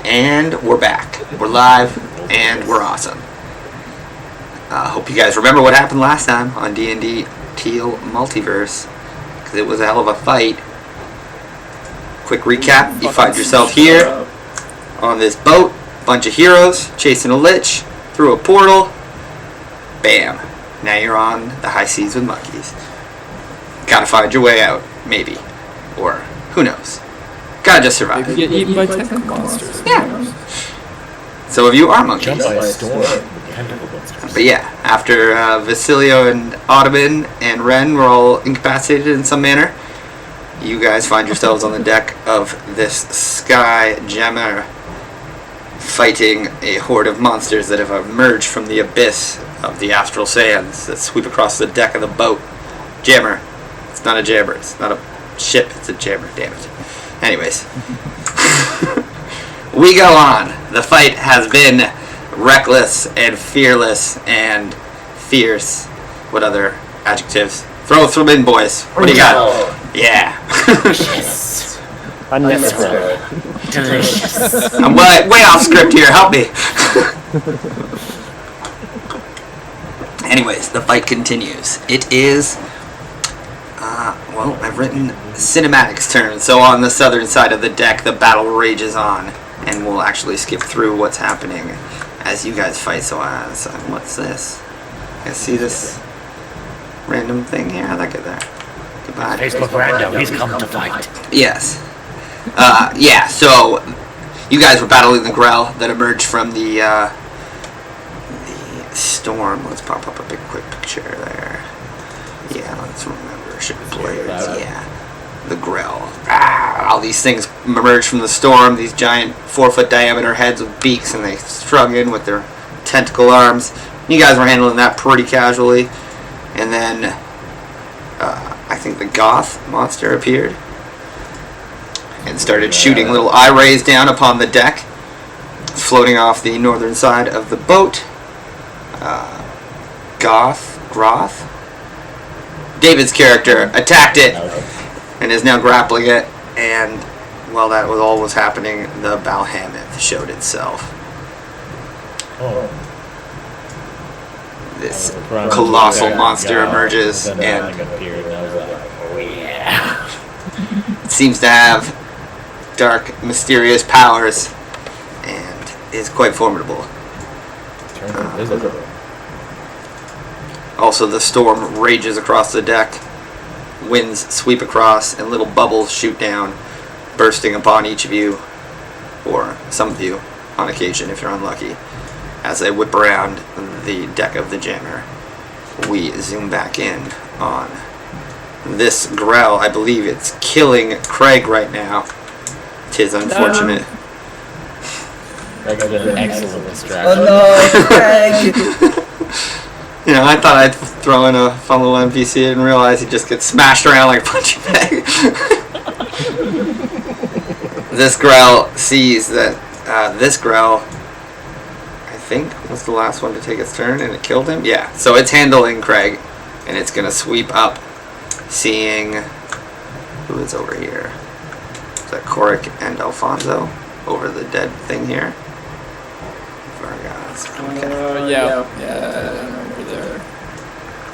And we're back. We're live, and we're awesome. Hope you guys remember what happened last time on D&D Teal Multiverse, because it was a hell of a fight. Quick recap, you find yourself here on this boat, bunch of heroes chasing a lich through a portal. Bam. Now you're on the high seas with monkeys. Gotta find your way out, maybe. Or, who knows. Gotta just survive. Maybe get eaten by tentacle monsters. Yeah. Some of you are monkeys. Jump by a storm. But yeah, after Vasilio and Ottoman and Ren were all incapacitated in some manner, you guys find yourselves on the deck of this Sky Jammer, fighting a horde of monsters that have emerged from the abyss of the astral sands that sweep across the deck of the boat. Jammer. It's not a jammer. It's not a ship. It's a jammer. Damn it. Anyways. We go on. The fight has been reckless and fearless and fierce. What other adjectives? Throw them in, boys. What do you got? Yeah. Unnecessary. Delicious. I'm way off script here. Help me. Anyways, the fight continues. It is, well, I've written cinematics turn. So on the southern side of the deck, the battle rages on. And we'll actually skip through what's happening as you guys fight. So, what's this? I see this random thing here. How'd that get there? Goodbye. Facebook random, he's come to fight. Yes. Yeah, so you guys were battling the Grell that emerged from the storm. Let's pop up a quick picture there. Yeah, let's remember. Should be players. Yeah. The Grell. All these things emerge from the storm, these giant 4-foot diameter heads with beaks, and they strung in with their tentacle arms. You guys were handling that pretty casually. And then I think the Goth monster appeared and started shooting little eye rays down upon the deck, floating off the northern side of the boat. Groth. David's character attacked it and is now grappling it, and while that was all was happening, the Balhameth showed itself. This colossal monster emerges, and it seems to have dark, mysterious powers, and is quite formidable. Also, the storm rages across the deck. Winds sweep across, and little bubbles shoot down, bursting upon each of you, or some of you, on occasion if you're unlucky, as they whip around the deck of the jammer. We zoom back in on this Grell. I believe it's killing Craig right now. 'Tis unfortunate. That got an excellent distraction. Oh no, Craig! You know, I thought I'd throw in a fun little NPC and realize he just gets smashed around like a punching bag. This Grell sees that this Grell, I think, was the last one to take its turn, and it killed him. Yeah, so it's handling Craig, and it's going to sweep up, seeing who is over here. Is that Korik and Alfonso over the dead thing here? Okay. Yeah, over there.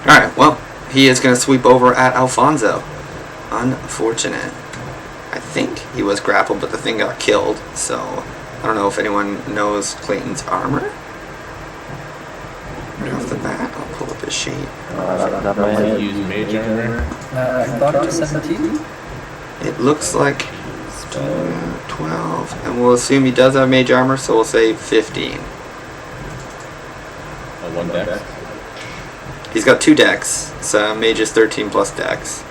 Alright, well, he is going to sweep over at Alfonso. Unfortunate. I think he was grappled, but the thing got killed, so I don't know if anyone knows Clayton's armor. Right off the bat, I'll pull up his sheet. Use mage armor. I thought it was 17. It looks like 12, and we'll assume he does have mage armor, so we'll say 15. One dex. He's got 2 decks, so mage is 13 plus dex.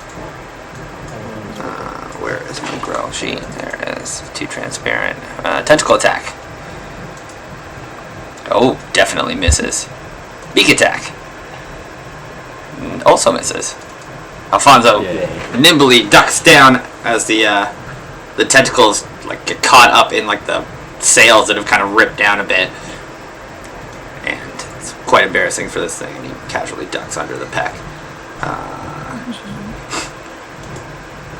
Where is my Grell sheet? There it is. Too transparent. Tentacle attack. Oh, definitely misses. Beak attack. Also misses. Alfonso nimbly ducks down as the tentacles like get caught up in like the sails that have kind of ripped down a bit. And it's quite embarrassing for this thing, and he casually ducks under the peck.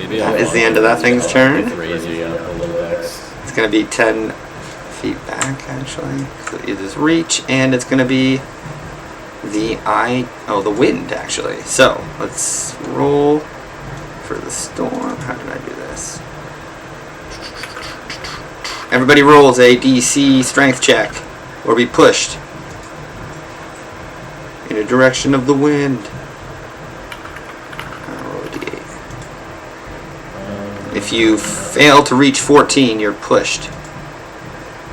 That is the end of that thing's turn. It's going to be 10, feet back, actually. So it is reach, and it's going to be the wind, actually. So let's roll for the storm. How did I do this? Everybody rolls a DC strength check, or be pushed in a direction of the wind. I'll roll a d8. If you fail to reach 14, you're pushed.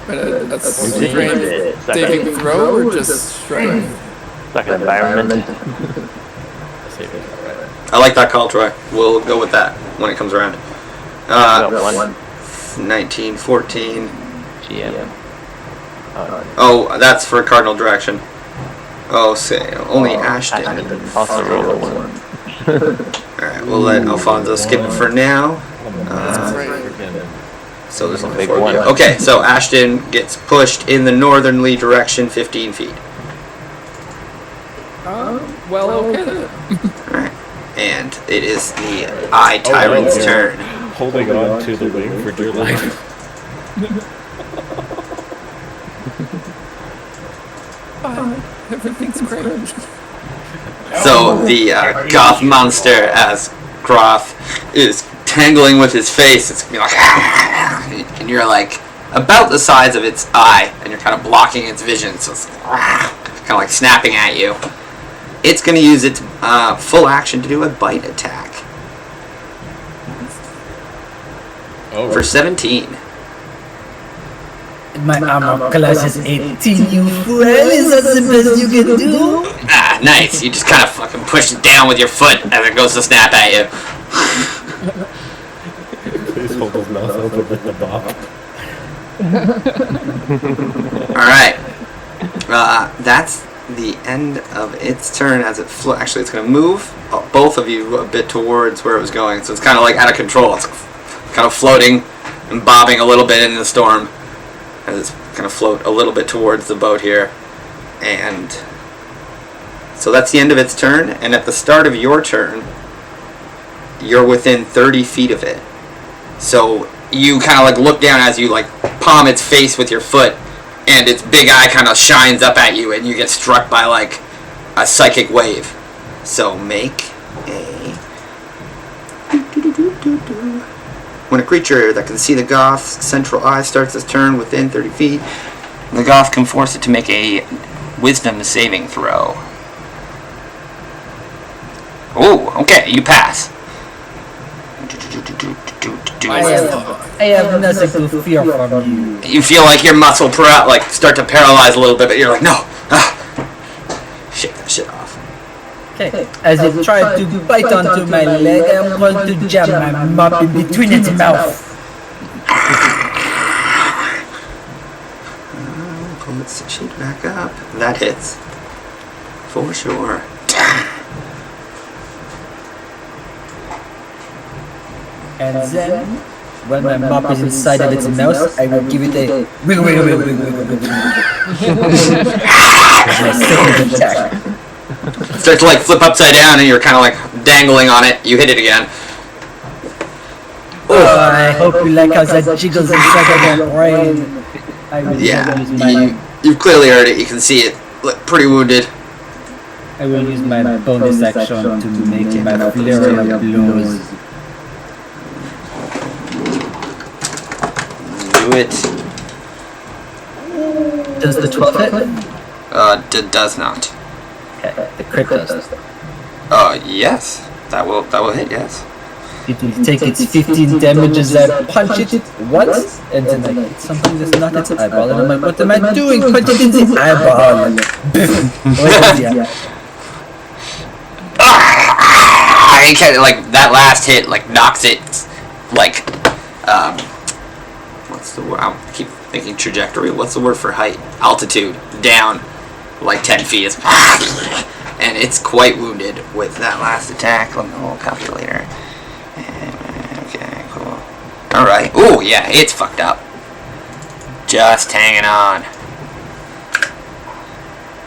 But that's Second- strength saving throw or just strength? Second environment. I like that call, Troy. We'll go with that when it comes around. 19, 14. GM. Oh, that's for cardinal direction. Oh, say only Ashton. Also roll a 1. Alright, we'll let Alfonso skip it for now. So there's only Big 4 of you. one. Okay, so Ashton gets pushed in the northerly direction 15 feet. Well, okay then. Alright. And it is the Eye Tyrant's turn. Holding on to the wing for dear life. Everything's great. So the goth monster, as Groth is tangling with his face, it's gonna be like, and you're like about the size of its eye, and you're kind of blocking its vision, so it's kind of like snapping at you. It's going to use its full action to do a bite attack for 17. My armor class is 18, you fool. Is that the best you can do? Ah, nice. You just kind of fucking push it down with your foot as it goes to snap at you. Please hold his mouth open with the bop. Alright. That's the end of its turn as it actually it's going to move both of you a bit towards where it was going, so it's kind of like out of control. It's kind of floating and bobbing a little bit in the storm as it's going to float a little bit towards the boat here. And so that's the end of its turn, and at the start of your turn you're within 30 feet of it, so you kind of like look down as you like palm its face with your foot, and its big eye kind of shines up at you, and you get struck by like a psychic wave. So make a... When a creature that can see the goth's central eye starts its turn within 30 feet, the goth can force it to make a wisdom saving throw. Oh, okay, you pass. I have nothing to fear from you. You feel like your muscle start to paralyze a little bit, but you're like, no. Shake that shit off. Okay. As it tried to bite onto my leg, I'm going to jam my mop in between its mouth. Pull its sheet back up. That hits. For sure. And then, when my mop is inside of its mouth, I will give it a wiggle, wiggle, wiggle, wiggle, wiggle, wiggle. My second attack. Start to like flip upside down, and you're kind of like dangling on it. You hit it again. Oh, I hope you like how that jiggles inside of my brain. I will Yeah, use my, you've clearly heard it. You can see it. Look pretty wounded. I will use my bonus action to make my flurry of blows. Do it. Does the 12 hit? Does not. Okay, the crit does. Yes. That will hit. Yes. It will take its 15 damage as I punch it once, and then I hit something that's not its eyeball, and I'm like, what am I doing? Punch it in the eyeball! I can't, like, that last hit, like, knocks it, like, what's the word? I keep thinking trajectory. What's the word for height? Altitude. Down, like, 10 feet. And it's quite wounded with that last attack. Let me roll a calculator. Okay, cool. Alright. Ooh, yeah, it's fucked up. Just hanging on.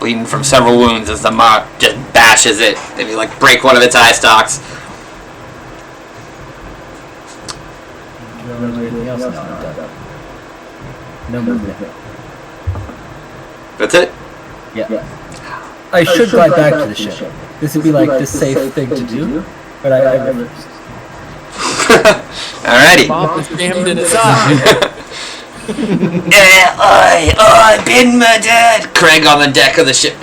Bleeding from several wounds as the mob just bashes it. Maybe like break one of its eye stalks. No movement. That's it? Yeah. I should glide back to the ship. This would be like the safe thing to do, but I refused. Alrighty. Bomb is jammed in its eye. I've been murdered. Craig on the deck of the ship.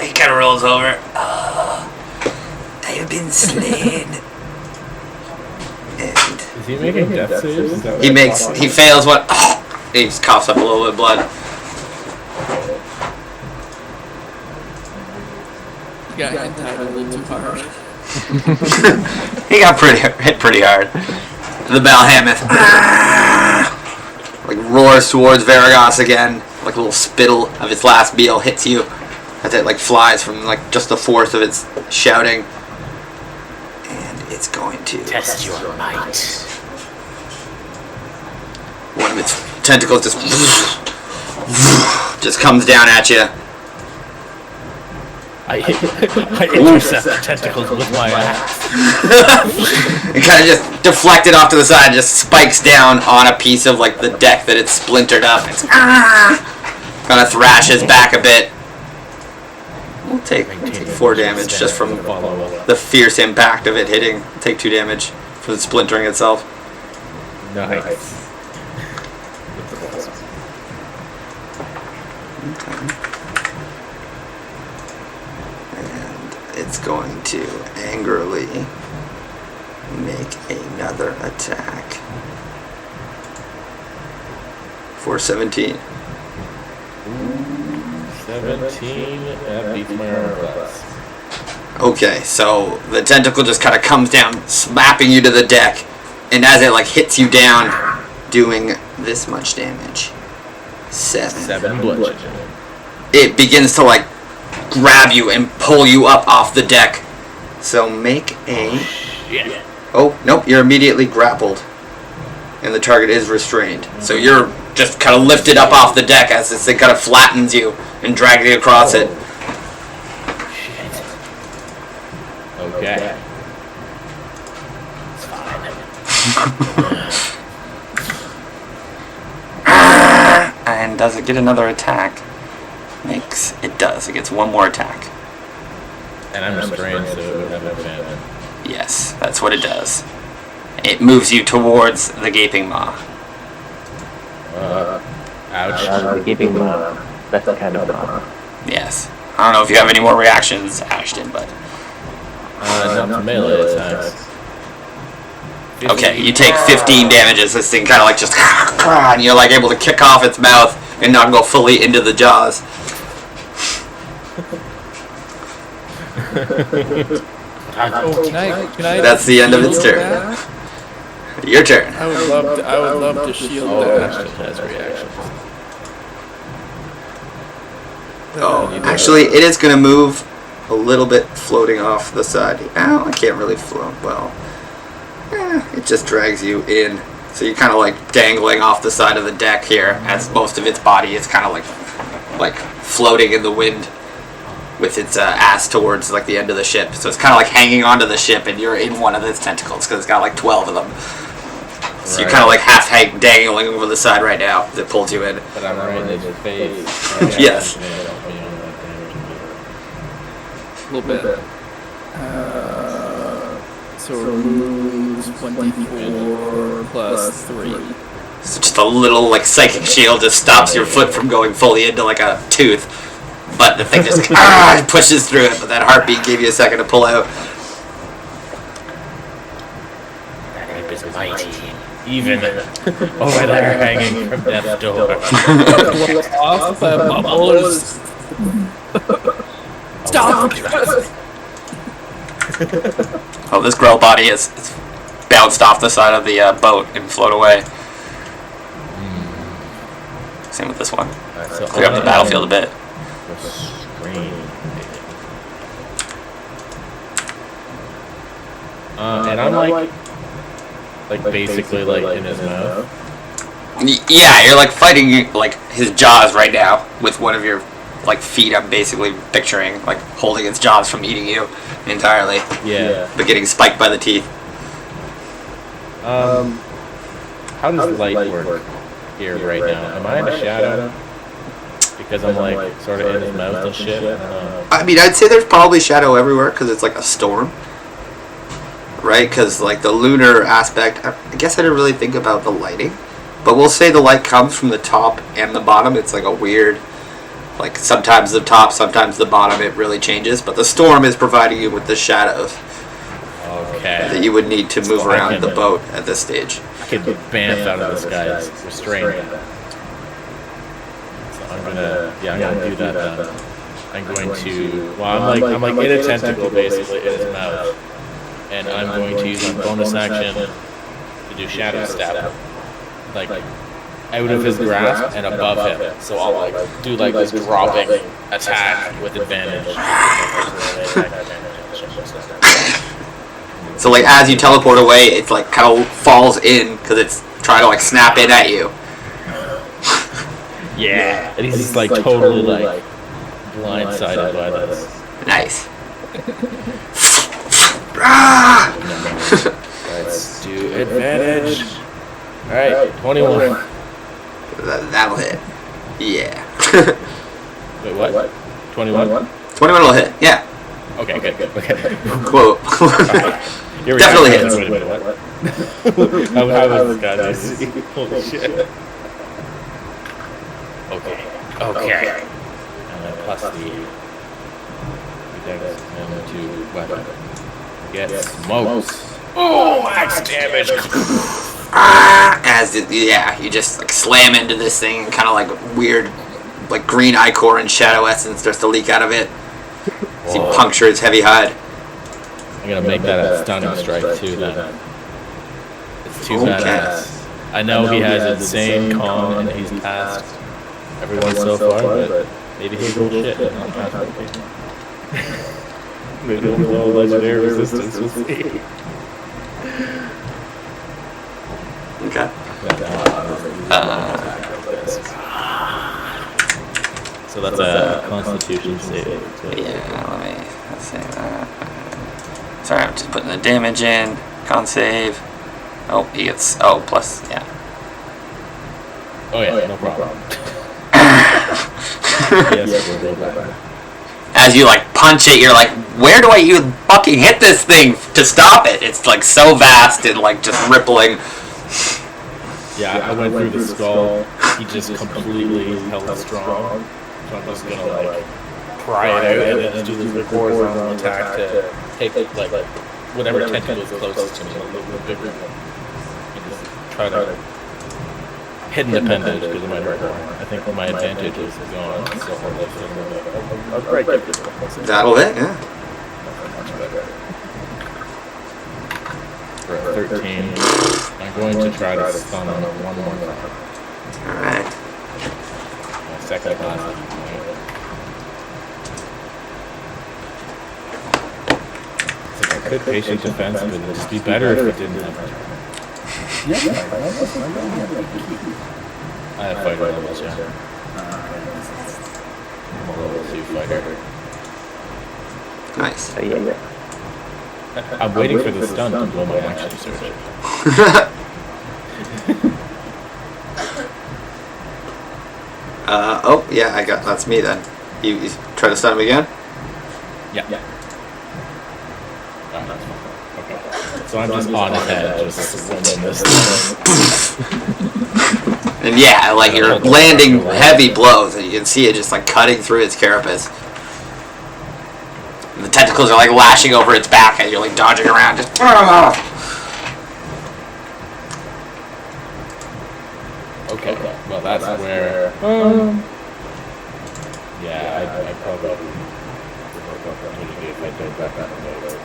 He kind of rolls over. I have been slain. And Is he making death saves? Is that what he I makes, thought? he fails what? He just coughs up a little bit of blood. You got hit a little too hard. He got hit pretty hard. The Balhammoth like roars towards Varagos again, like a little spittle of its last meal hits you as it like flies from like just the force of its shouting, and it's going to Test your might. one of its tentacles just comes down at you. I intercept the tentacles with my axe. It kind of just deflected off to the side, just spikes down on a piece of like the deck that it's splintered up. It's kind of thrashes back a bit. We'll take 4 damage just from the fierce impact of it hitting. Take 2 damage for the splintering itself. Nice. It's going to angrily make another attack for 17. 17, that beats my armor class. Okay, so the tentacle just kind of comes down, slapping you to the deck, and as it like hits you down, doing this much damage. 7 bludgeoning. It begins to like grab you and pull you up off the deck. So make a... Yeah. Oh, nope, you're immediately grappled. And the target is restrained. So you're just kind of lifted up off the deck as this thing kind of flattens you and drags you across it. Okay. And does it get another attack? It does. It gets one more attack. And I'm restrained, so it would have advantage. Yes, that's what it does. It moves you towards the gaping maw. Ouch. Keeping that's the kind of Yes. I don't know if you have any more reactions, Ashton, but... Not to melee attacks. Okay, you take 15 damage as this thing kind of like just... and you're like able to kick off its mouth and not go fully into the jaws. Can I That's the end of its turn. that? Your turn. I would love to shield that. Has reactions. Oh, actually, it is going to move a little bit floating off the side. Oh, I can't really float well. It just drags you in. So you're kind of like dangling off the side of the deck here as most of its body is kind of like floating in the wind with its ass towards like the end of the ship. So it's kind of like hanging onto the ship and you're in one of its tentacles because it's got like 12 of them. So you're kind of like half dangling over the side right now as it pulls you in. But I'm right in his face. Yes. A little bit. So it removes 1d4 plus 3. So just a little like psychic shield just stops your foot from going fully into like a tooth. But the thing just pushes through it, but that heartbeat gave you a second to pull out. That ape is mighty. Even over there hanging from death's door. Off by bubbles. Stop! Oh, this Grell body is bounced off the side of the boat and float away. Same with this one. So Clear up the battlefield a bit. And I'm like basically like in his mouth. Yeah, you're like fighting like his jaws right now with one of your like feet. I'm basically picturing like holding its jaws from eating you entirely. Yeah. But getting spiked by the teeth. How does light work? here right now. Am I in a shadow? Because I'm like sort of in his mouth and shit. I don't know. I mean, I'd say there's probably shadow everywhere because it's like a storm, right? Because like the lunar aspect, I guess I didn't really think about the lighting, but we'll say the light comes from the top and the bottom. It's like a weird, like sometimes the top, sometimes the bottom. It really changes, but the storm is providing you with the shadows that you would need to move around the boat at this stage. I could bamf out of this guy's restraint. I'm gonna do that then. I'm going to, I'm like in a tentacle basically in his mouth, and I'm going to use my bonus action to do shadow stab, like out of his grasp and above him. So I'll like do like this dropping attack with advantage. So like as you teleport away, it's like kind of falls in because it's trying to like snap in at you. Yeah, and he's just like totally like blindsided by this. Nice. Let's do advantage. Alright, 21. That'll hit. Yeah. Wait, what? 21? 21 will hit. Yeah. Okay, good. Okay. Quote. Definitely hits. Wait, what? How was this guy? Holy shit. Okay. And then plus the dex and to weapon. Get smoked. Oh, max damage. You just like slam into this thing and kind of like weird, like green ichor and shadow essence starts to leak out of it. As you puncture its heavy hide. I'm gonna make that a stunning strike too then. It's too badass. I know he has insane con and he's passed everyone so far, but maybe he's bullshit and I'll pass it. Maybe he'll blow legendary resistance, we'll see. Okay. So that's a Constitution save. Let's see that. Sorry, I'm just putting the damage in. Con save. Oh, he gets, plus, yeah. Oh yeah, no problem. As you like punch it, you're like, where do I even fucking hit this thing to stop it? It's like so vast and like just rippling. Yeah, I went through the skull. He just completely held strong. So I'm just gonna like pry it out and then do this horizontal attack to take like whatever tentacle is closest to me, a little bigger. And just try to hidden appendage because it might hurt more. I think my advantage is gone. So I'll try to get this. That'll hit, yeah. For 13, I'm going to try to stun him one more time. Alright. My second last. I could patient defense, but it'd just be better if it didn't have. I have fighter levels, yeah. I'm a level 2 fighter. Nice. I'm waiting for the stun to blow my action surge. That's me then. You try to stun him again? Yeah. Okay. So I'm just on his head, just swinging this thing. And yeah, like you're landing heavy blows, and you can see it just like cutting through its carapace. And the tentacles are like lashing over its back, and you're like dodging around. Just. Okay. Well, that's where. Yeah, I probably would have opportunity if I did back on the way.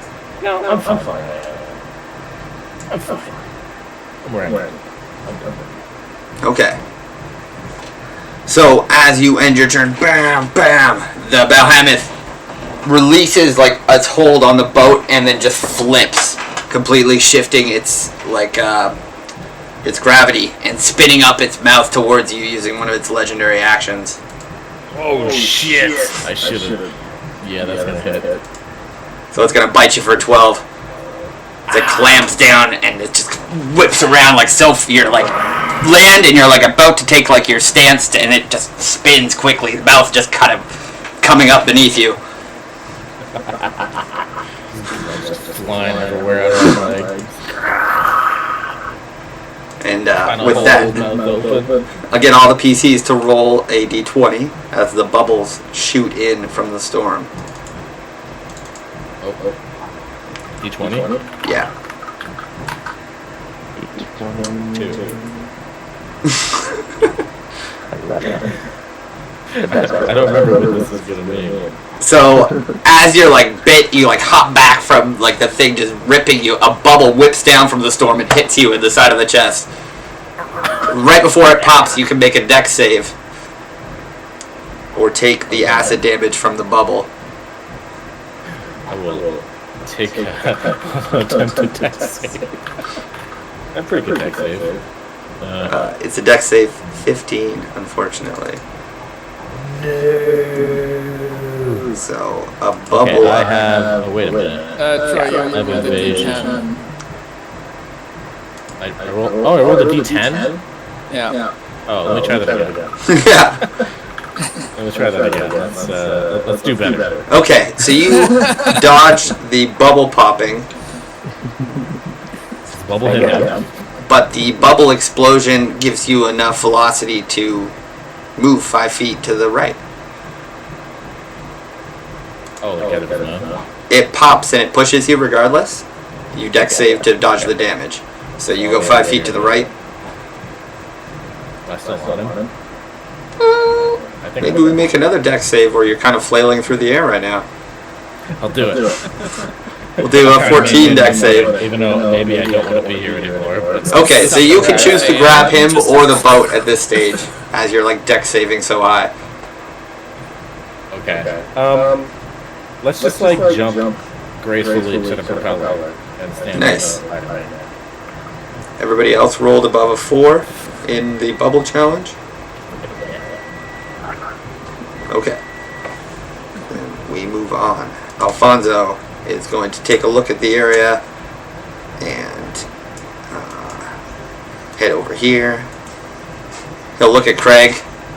No, I'm fine. I'm fine. I'm wearing. Okay. So as you end your turn, bam, bam, the behemoth releases like its hold on the boat and then just flips, completely shifting its its gravity and spinning up its mouth towards you using one of its legendary actions. Oh shit! I should have. Yeah, that's gonna hit. So it's gonna bite you for 12. It clamps down and it just whips around like so. You're like land and you're like about to take like your stance, and it just spins quickly. The mouth just kind of coming up beneath you. Just flying everywhere out of my legs. And with that, again, all the PCs to roll a d20 as the bubbles shoot in from the storm. D20? Yeah. 2. I don't remember what this is gonna be. So, as you're like bit, you like hop back from like the thing just ripping you. A bubble whips down from the storm and hits you in the side of the chest. Right before it pops, you can make a dex save. Or take the acid damage from the bubble. I will take attempted dex save. I'm pretty good dex save. It's a dex save 15, unfortunately. No. So, a bubble. Okay, I have. Oh, wait a minute. Troy, you I have rolled a evasion. D10. I rolled a d10? Yeah. Oh, let me try that again. Yeah. Let me try that again. Let's do better. Okay, so you dodge the bubble popping, Bubble hit him. but the bubble explosion gives you enough velocity to move 5 feet to the right. Oh, look at it now. It pops and it pushes you regardless. You dex save to dodge the damage. So you go 5 feet to the right. I still want him. I think Maybe we make another dex save where you're kind of flailing through the air right now. I'll do it. We'll do a 14 dex save. Even though maybe I don't want to be here anymore. But Okay, so you can choose to grab him or the boat at this stage, as you're like dex saving so high. Okay. Let's just like jump gracefully to the propeller and stand Nice. on the line. Everybody else rolled above a 4 in the bubble challenge. Okay. Then we move on. Alfonso is going to take a look at the area and head over here. He'll look at Craig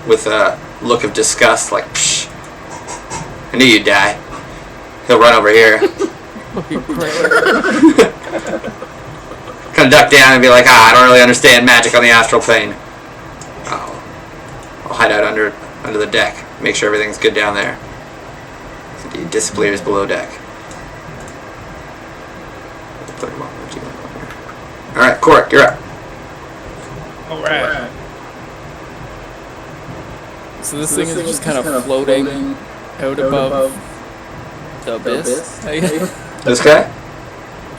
with a look of disgust, like, psh, I knew you'd die. He'll run over here. Kind of duck down and be like, I don't really understand magic on the astral plane. I'll hide out under the deck. Make sure everything's good down there. So the disciplinator's below deck. Put him on. Alright, Cork, you're up. Alright. So this thing is just kind of floating out above the abyss. This guy?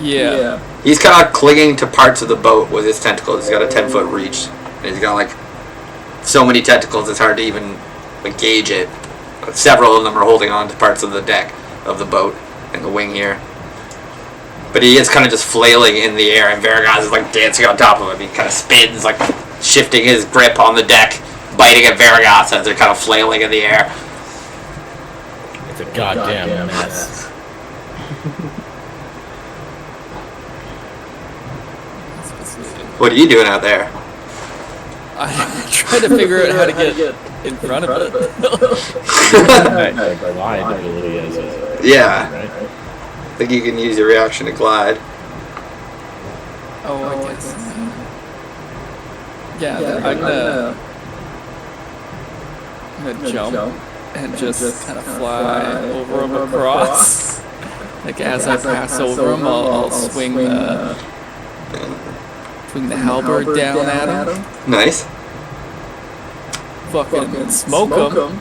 Yeah. He's kind of clinging to parts of the boat with his tentacles. He's got a 10-foot reach. And he's got like so many tentacles it's hard to even like gauge it. Several of them are holding on to parts of the deck of the boat and the wing here. But he is kind of just flailing in the air, and Vargas is like dancing on top of him. He kind of spins, like shifting his grip on the deck, biting at Vargas as they're kind of flailing in the air. It's a goddamn mess. What are you doing out there? I'm trying to figure out how to get in front of it. Glide ability as a Yeah. right? I think you can use your reaction to glide. Oh, I guess. Yeah, I'm gonna jump and just kind of fly over him across. Like as I pass over him, I'll swing the halberd down at him. Nice. Fucking smoke him.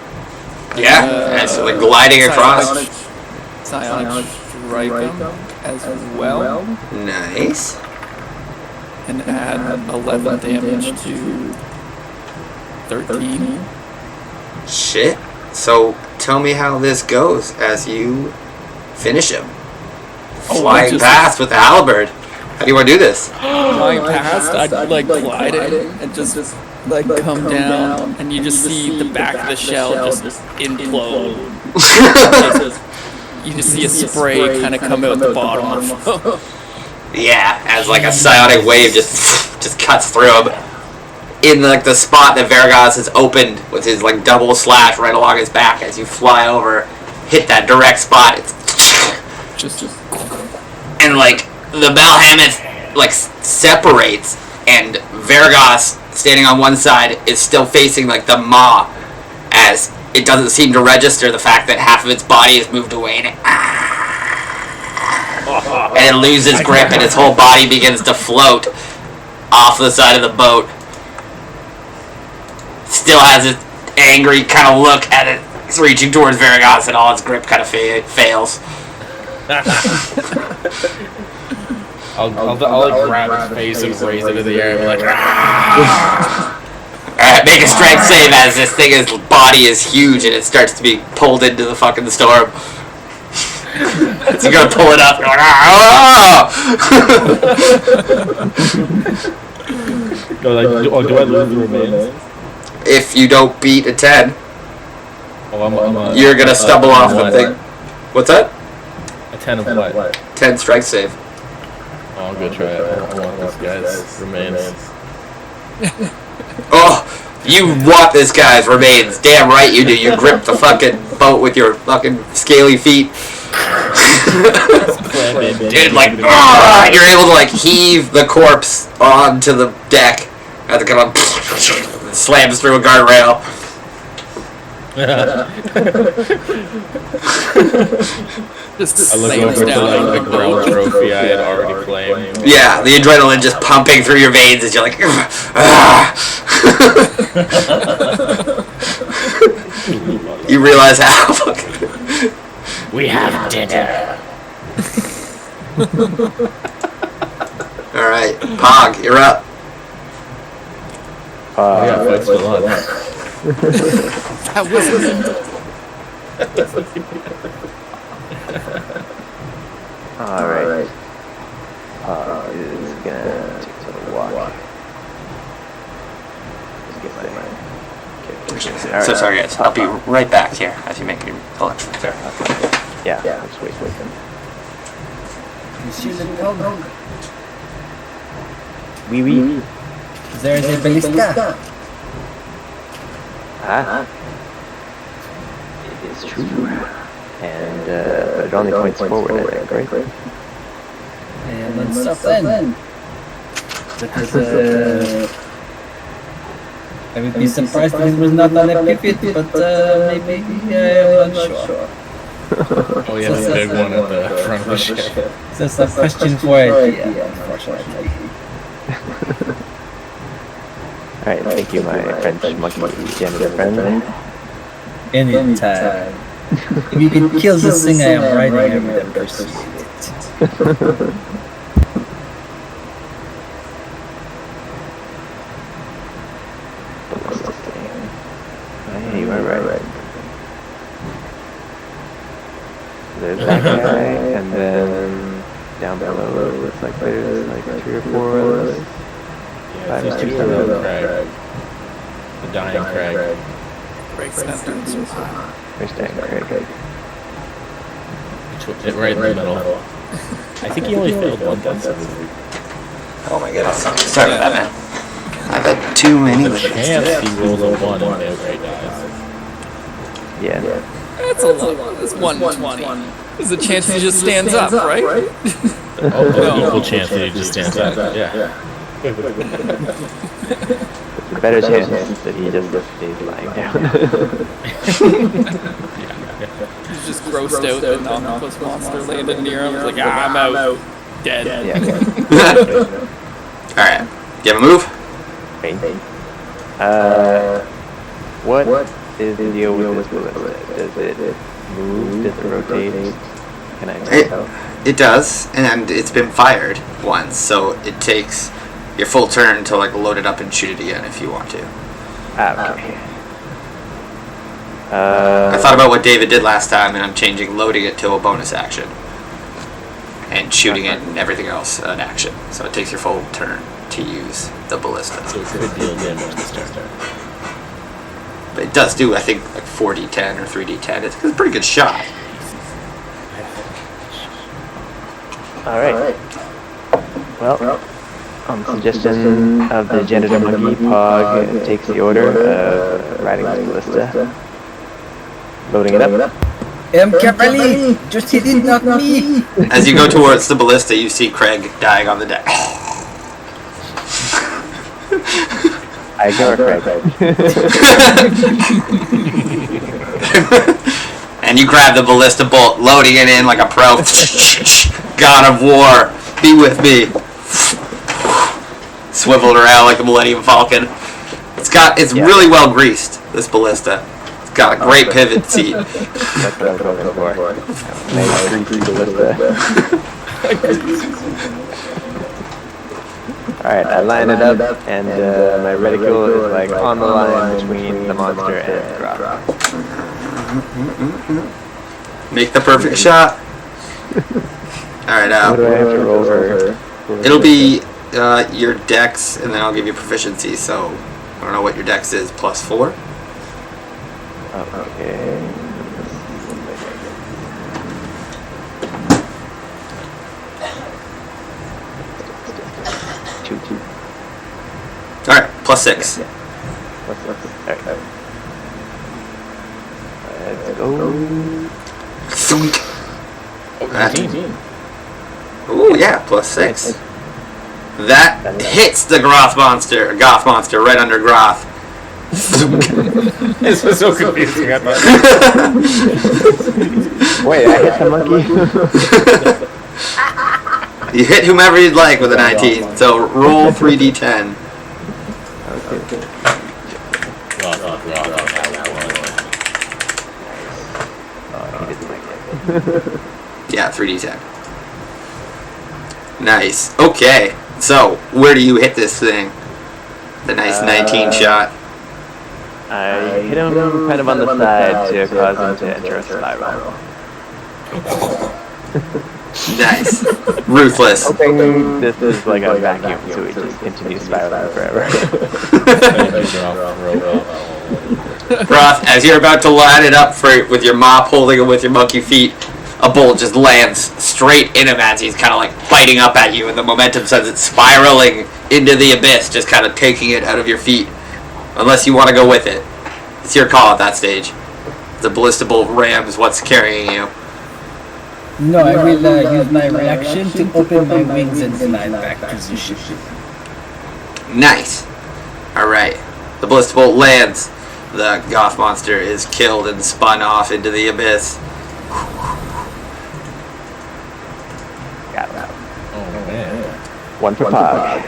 Yeah, it's like gliding across. Psionic strike him as well. Nice. And add 11 damage to 13. Shit. So tell me how this goes as you finish him. Flying past with the halberd. How do you want to do this? Flying past, I'd like glide it and just like come down, and you just see the back of the shell just implode. You just see a spray kind of come out the bottom of Yeah, as like a psionic wave just cuts through him. in like the spot that Vergas has opened with his like double slash right along his back as you fly over, hit that direct spot. It's Just and like the Balhammoth like separates, and Vergas standing on one side is still facing like the maw, as it doesn't seem to register the fact that half of its body has moved away, and it loses grip, and its whole body begins to float off the side of the boat. Still has its angry kind of look at it. It's reaching towards Vergas, and all its grip kind of fails. I'll like grab his face and raise it in the air and be like, Make a strength save as this thing's body is huge and it starts to be pulled into the fucking storm. So you're gonna pull it up going, do I lose the remains? If you don't beat a 10, you're gonna stumble off the thing. What's that? A 10 of what? 10 strength save. Oh, I'm gonna try it. I want this guy's remains. Oh, you want this guy's remains. Damn right you do. You grip the fucking boat with your fucking scaly feet. Dude, like, you're able to like heave the corpse onto the deck as it kind of slams through a guardrail. just I look slams over to down. like the ground trophy I had already claimed. Yeah, the adrenaline just pumping through your veins as you're like, you realize how fucking... We have dinner. Alright, Pog, you're up. Yeah, fights for lunch. That was Alright. Is gonna take a little walk. Let's get my So sorry guys, I'll be right back here as you make your lunch. There. Yeah, let's wait. Monsieur le dog. Oui. There's a ballista. It is true. And but it only points forward, I think, right? And then stuff then. Because, I would be surprised if it was not on a pivot, but maybe I'm not sure. Oh yeah, the big one at the front of the ship. So it's a question for idea, unfortunately. Alright, thank you, my French monkey janitor friend. Anytime. If you can kill this thing I am riding, I would appreciate it. Yeah, you are right. There's that guy, and then down below it looks like there's like 3 or 4 of those. Yeah, there's two of them, Craig. The dying Craig. Craig's entrance. There's dying Craig. Right in the middle. I think he only failed one death save. Oh my goodness. Sorry about that, man. I've had too many. The chance he rolls a 1 and fails right dies. Yeah. That's a lot. That's 120. There's a chance he just stands up, right? Oh, equal chance that he just stands up. Yeah. There's a better chance that he just stays lying down. He's just grossed out that an octopus monster landed near him. He's like, I'm out. Dead. Yeah. Alright, you have a move? What is the deal with this ballista? Does it move? Does it rotate? Can I tell? It does, and it's been fired once, so it takes your full turn to like load it up and shoot it again if you want to. Okay. I thought about what David did last time, and I'm changing loading it to a bonus action. And shooting it and everything else an action. So it takes your full turn to use the ballista. So it could deal damage this turn. But it does do, I think, like 4d10 or 3d10. It's a pretty good shot. Alright. Well, On suggestion of the janitor monkey, Pog takes the order of riding this ballista. Loading it up. Carefully! Just hit it, not me! As you go towards the ballista, you see Craig dying on the deck. I ignore Craig. And you grab the ballista bolt, loading it in like a pro. God of War, be with me. Swiveled around like a Millennium Falcon. It's really well greased, this ballista. It's got a great pivot seat. That's what I was hoping for. Nice greasy ballista. Alright, I line it up, and my reticle is like on the line between the monster and Grok. Make the perfect shot. Alright, What do I have to roll for? it'll be your dex, and then I'll give you proficiency, so I don't know what your dex is, +4. Okay. Two. Alright, +6. Alright. Let's go. Thunk. Oh, 19. Ooh, yeah, +6. That hits the Goth monster right under Groth. This was so confusing. I thought. Wait, I hit the monkey? You hit whomever you'd like with a 19, so roll 3d10. Okay. He didn't like it. Yeah, 3d10. Nice. Okay, so where do you hit this thing? The nice 19 shot. I hit him kind of on the side to cause him to enter a spiral. Nice. Ruthless. Hoping this is like a vacuum, so he just continues spiraling forever. Groth, as you're about to line it up with your mop holding it with your monkey feet, a bolt just lands straight in him as he's kind of like biting up at you, and the momentum sends it spiraling into the abyss, just kind of taking it out of your feet. Unless you want to go with it. It's your call at that stage. The ballista bolt rams what's carrying you. No, I will use my reaction to open my wings and fly back to the ship. Nice. Alright. The ballista bolt lands. The Goth monster is killed and spun off into the abyss. Got him. Oh man. One for Pog.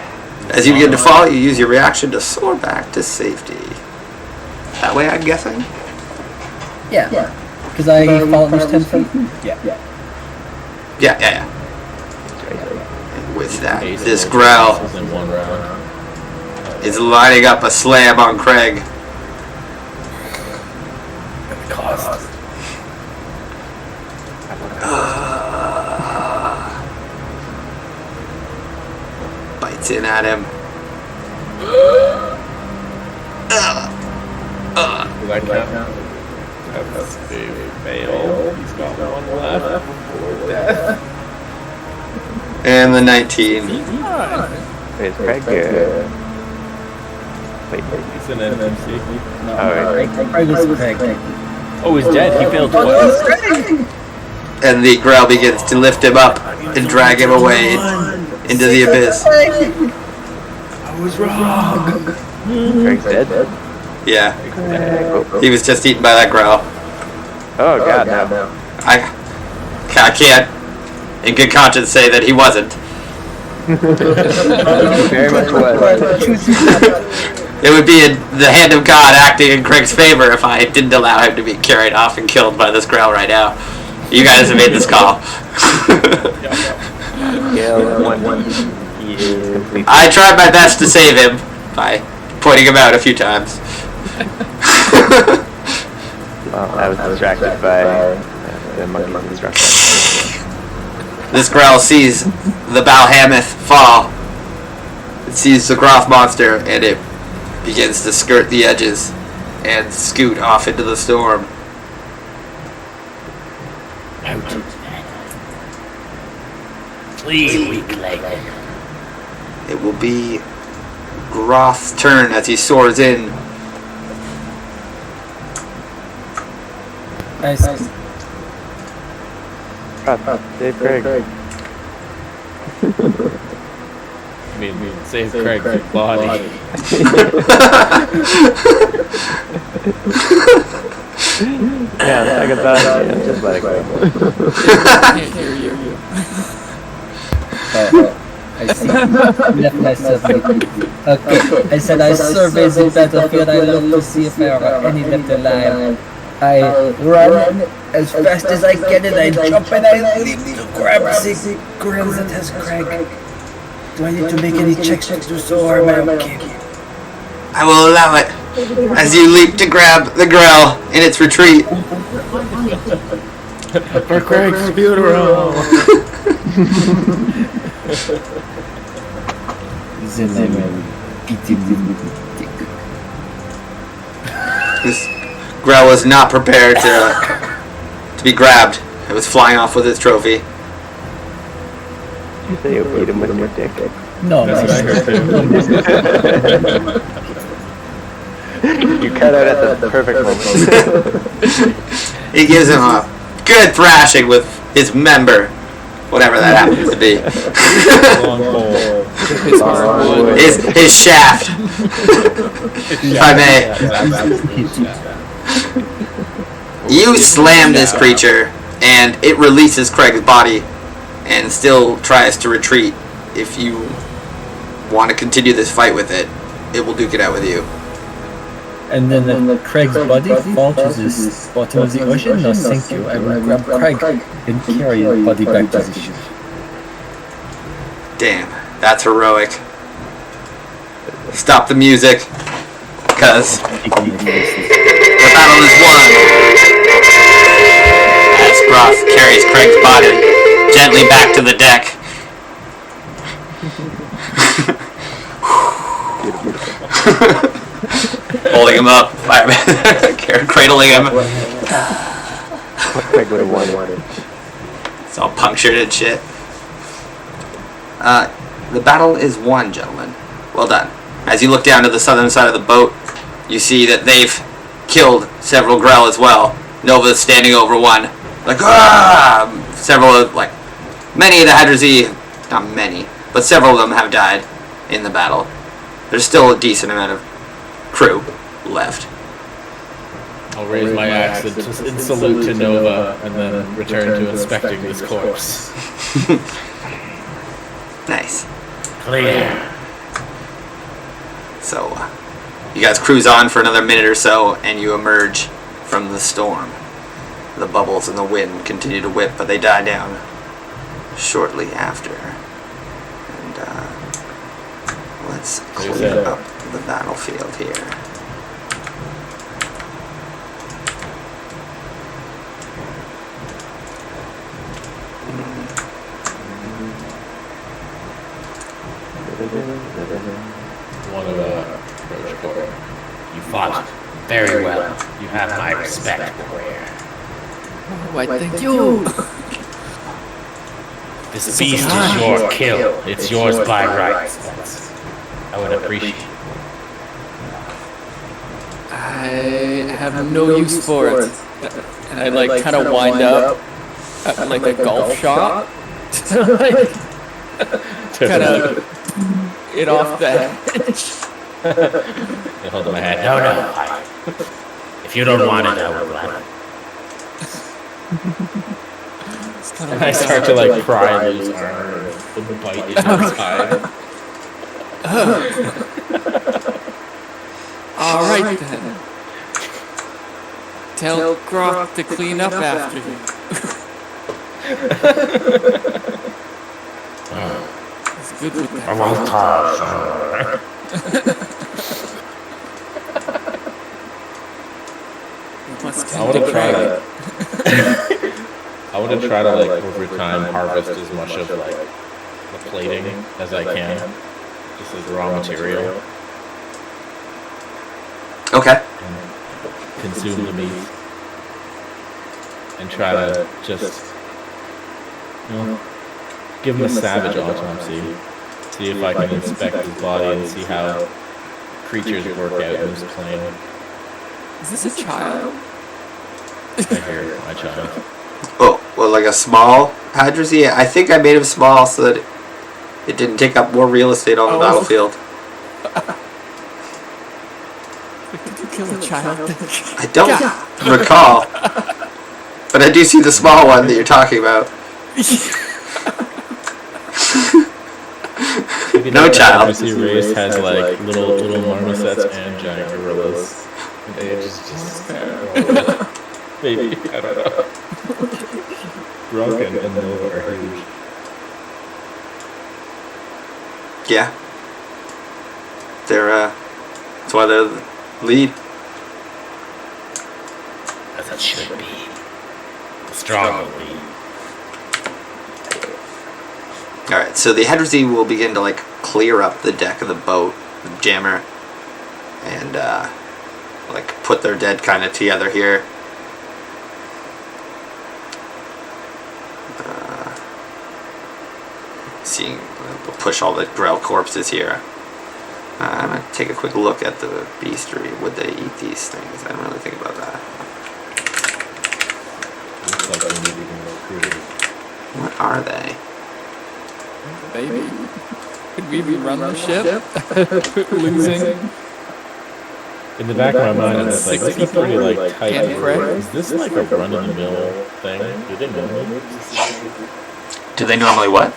As you begin to fall, you use your reaction to soar back to safety. That way, I'm guessing? Yeah. Because I fall almost 10 feet. Yeah. Yeah. And with that, this growl In one round. is lining up a slam on Craig. Bites in at him. Did I count? That's a fail. He's got one left for death. And the 19. Where's Craig? Wait. He's an NPC. Alright. Oh, he's dead. He failed twice. And the growl begins to lift him up and drag him away into the abyss. I was wrong. Craig's dead? Yeah, Oh, he was just eaten by that growl. oh god, no. I can't, in good conscience, say that he wasn't. Very much was. It would be the hand of God acting in Craig's favor if I didn't allow him to be carried off and killed by this growl right now. You guys have made this call. Yeah, one. He is completely. I tried my best to save him by pointing him out a few times. Well, I was distracted by the monkey's instructions. This growl sees the Balhammoth fall. It sees the Groth monster, and it begins to skirt the edges and scoot off into the storm. Please, weak leg. it will be Groth's turn as he soars in. Nice. Dave Craig. I mean, save Craig's body. Yeah, I got that. Yeah, just let it go. Can't hear you. I see. Left myself. Okay, I said I survey the battlefield. I look to see if there are any left alive. I run as fast as I can and I jump and I leap to grab the grill that has Craig. Do I need to make any checks to do so or am I okay? I will allow it as you leap to grab the Grell in its retreat. For Craig's funeral. This Grell was not prepared to be grabbed. It was flying off with its trophy. You say you beat him with your dick. No, That's what I heard too. You cut out at the perfect moment. He gives him a good thrashing with his member, whatever that happens to be. Long pole. His shaft, if I may. You slam this creature, and it releases Craig's body, and still tries to retreat. If you want to continue this fight with it, it will duke it out with you. And then Craig's body fall to the bottom of the ocean? No, thank you. I will grab Craig and carry his body back to the ship. Damn, that's heroic. Stop the music, because the battle is won. As Groth carries Craig's body gently back to the deck. Holding him up, cradling him. Craig would have won. It's all punctured and shit. The battle is won, gentlemen. Well done. As you look down to the southern side of the boat, you see that they've killed several Grell as well. Nova's standing over one. Like, ah! Many of the Hydrazi, not many, but several of them have died in the battle. There's still a decent amount of crew left. I'll raise my axe in salute to Nova, and then return to inspecting this corpse. Nice. Clear. So, you guys cruise on for another minute or so, and you emerge from the storm. The bubbles and the wind continue to whip, but they die down shortly after. And, let's clear up the battlefield here. One of approach court. You fought very well. You have my respect, warrior. Why, thank you. This beast is your kill. It's yours by right. I would appreciate it. I have no use for it. And I kind of wind up at like a golf shot to kind of it off the edge. They hold my head. No. If you don't want it, I will let it. I start to pry loose armor and bite into his side. Alright then. Tell Groth to clean up after you. He's good with that. I want to try to over time harvest as much of the plating as I can, just as raw material. Okay. And consume the meat and try to just give him a savage autopsy. see if I can inspect his body and see how creatures work out in this plane. Is this a child? I hear my child. Oh, well, like a small Hadris? Yeah, I think I made him small so that it didn't take up more real estate on the battlefield. Did you kill a child? I don't recall. But I do see the small one that you're talking about. No child. Fantasy race has like little marmosets and giant gorillas. And they just maybe, I don't know. Grunk and Nova are huge. Yeah. They're, that's why they're the lead. As it should be. Strong lead. Alright, so the Hedrzy will begin to, like, clear up the deck of the boat, the jammer, and, like, put their dead kind of together here. Seeing, we'll push all the Grell corpses here. I'm going to take a quick look at the beastery. Would they eat these things? I didn't really think about that. Looks like they need to be recruited. What are they? Baby. Could we rerun the ship? Losing. In the back of my mind, it's like, this is pretty, like, tight. Can't Craig? Is this like a run-of-the-mill thing? Do they normally? Do they normally what?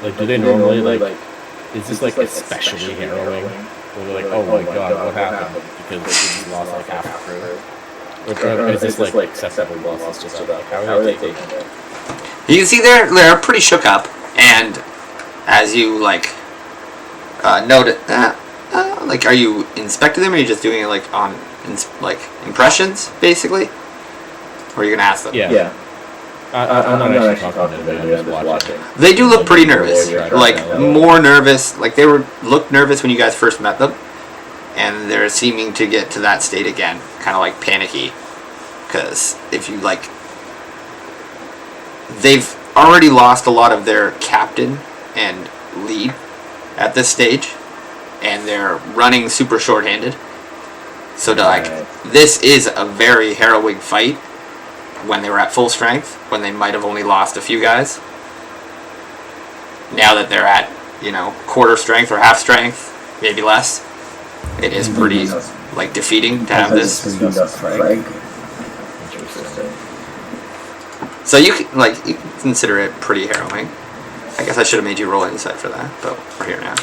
Like, do they normally, like, is this, like, especially harrowing? Where they're like, oh my god, what happened? Because we just lost, like, half the crew. Or is this, like, acceptable loss? It's just about, how are they taking it? You can see they're pretty shook up, and as you, like, note it, like, are you inspecting them, or are you just doing it, like, on, like, impressions, basically? Or are you going to ask them? Yeah. I'm not actually talking to them, I'm just watching. They do look pretty nervous, like, more nervous, like, they looked nervous when you guys first met them, and they're seeming to get to that state again, kind of, like, panicky, because if you, like, they've already lost a lot of their captain and lead at this stage, and they're running super short-handed. So to, like, this is a very harrowing fight when they were at full strength, when they might have only lost a few guys. Now that they're at, you know, quarter strength or half strength, maybe less, it is pretty, like, defeating to have this. So you can, like, you can consider it pretty harrowing. I guess I should have made you roll insight for that, but we're here now.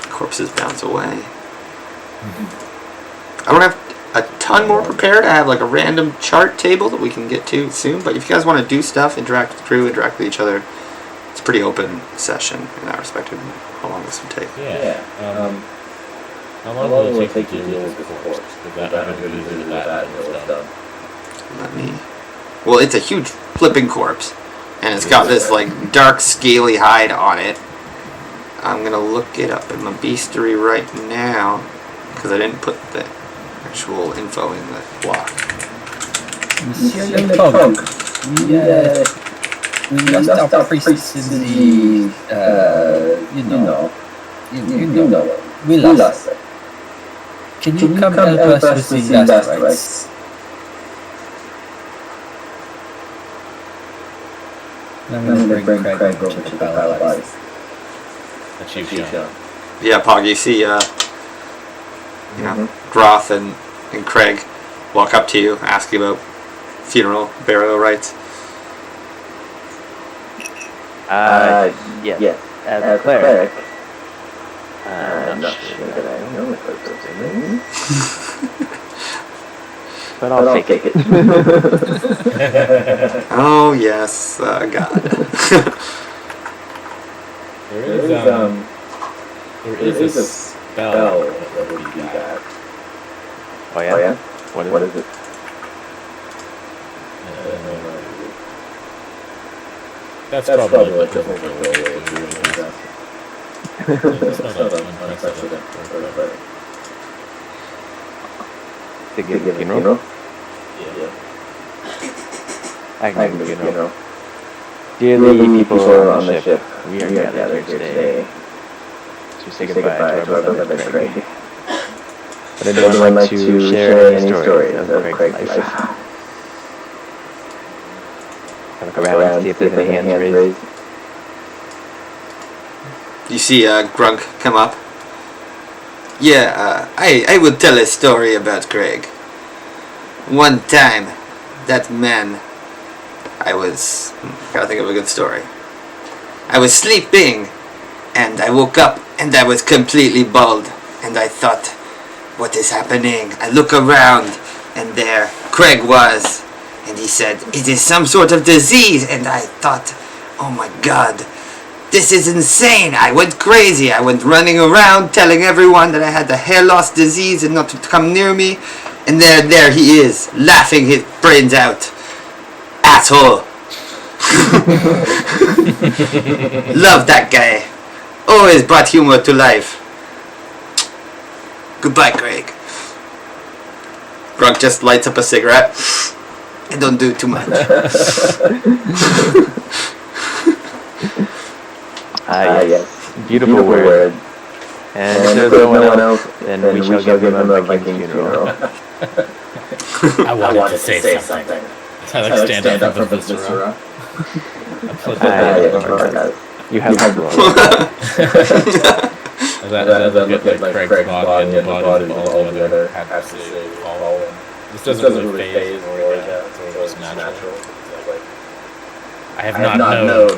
Corpses bounce away. I don't have a ton more prepared. I have, like, a random chart table that we can get to soon, but if you guys want to do stuff, interact with the crew, interact with each other, it's a pretty open session in that respect of how long this would take. Yeah. How long will it take to deal with the corpse? Because that I'm going to do that when it's done. Let me... Well, it's a huge flipping corpse, and it's got this, like, dark, scaly hide on it. I'm going to look it up in my beastery right now, because I didn't put the actual info in the block. Monsieur Le Pog, we lost our priests in the, you know, we lost it. Can you come help us with the last rites? I'm gonna bring Craig over to the battle bodies. That's you, Sean. Yeah, Pog, you see, you know, Groth and Craig walk up to you, ask you about funeral, burial rites. Yes. As a cleric, I'm not sure that I know what those mean. But I'll take it. Oh, yes, God. There is a spell that would do that. Oh yeah? What is it? That's probably like the whole way of doing that. It's not unprecedented for a cleric. To give funeral? Yeah. Dearly people on the ship, we are gathered here today to say goodbye to our beloved Craig. Would anyone like to share any stories of Craig's life? Look around, see if there's any hands raised. You see Grunk come up. Yeah, I will tell a story about Craig. One time, that man, gotta think of a good story. I was sleeping, and I woke up, and I was completely bald, and I thought, what is happening? I look around, and there Craig was, and he said, it is some sort of disease, and I thought, oh my god, this is insane. I went crazy. I went running around telling everyone that I had the hair loss disease and not to come near me. And there he is, laughing his brains out. Asshole. Love that guy. Always brought humor to life. Goodbye, Craig. Grunk just lights up a cigarette. And don't do too much. Yes. Beautiful word. And if there's no one else, then we shall give him a Viking funeral. I wanted to say something. I like stand up for Viscera. You have the floor. That good, like Craig's body and the body all together had absolutely fallen. This doesn't really phase or it was natural. I have not known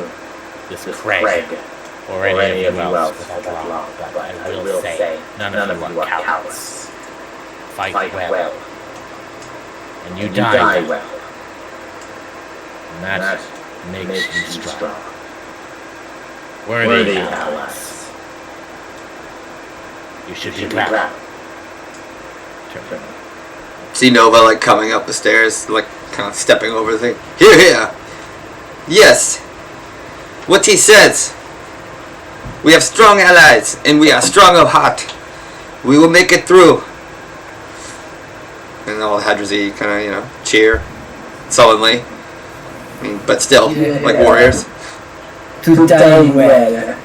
this Craig or any of you else without long, but I will say none of you are cowards. Fight well. And you die well. And that makes you strong. Worthy allies. You should be proud. See Nova like coming up the stairs, like kind of stepping over the thing. Here. Yes. What he says. We have strong allies, and we are strong of heart. We will make it through. And all Hadrazi kind of, cheer sullenly. I mean, but still, like warriors. To die well.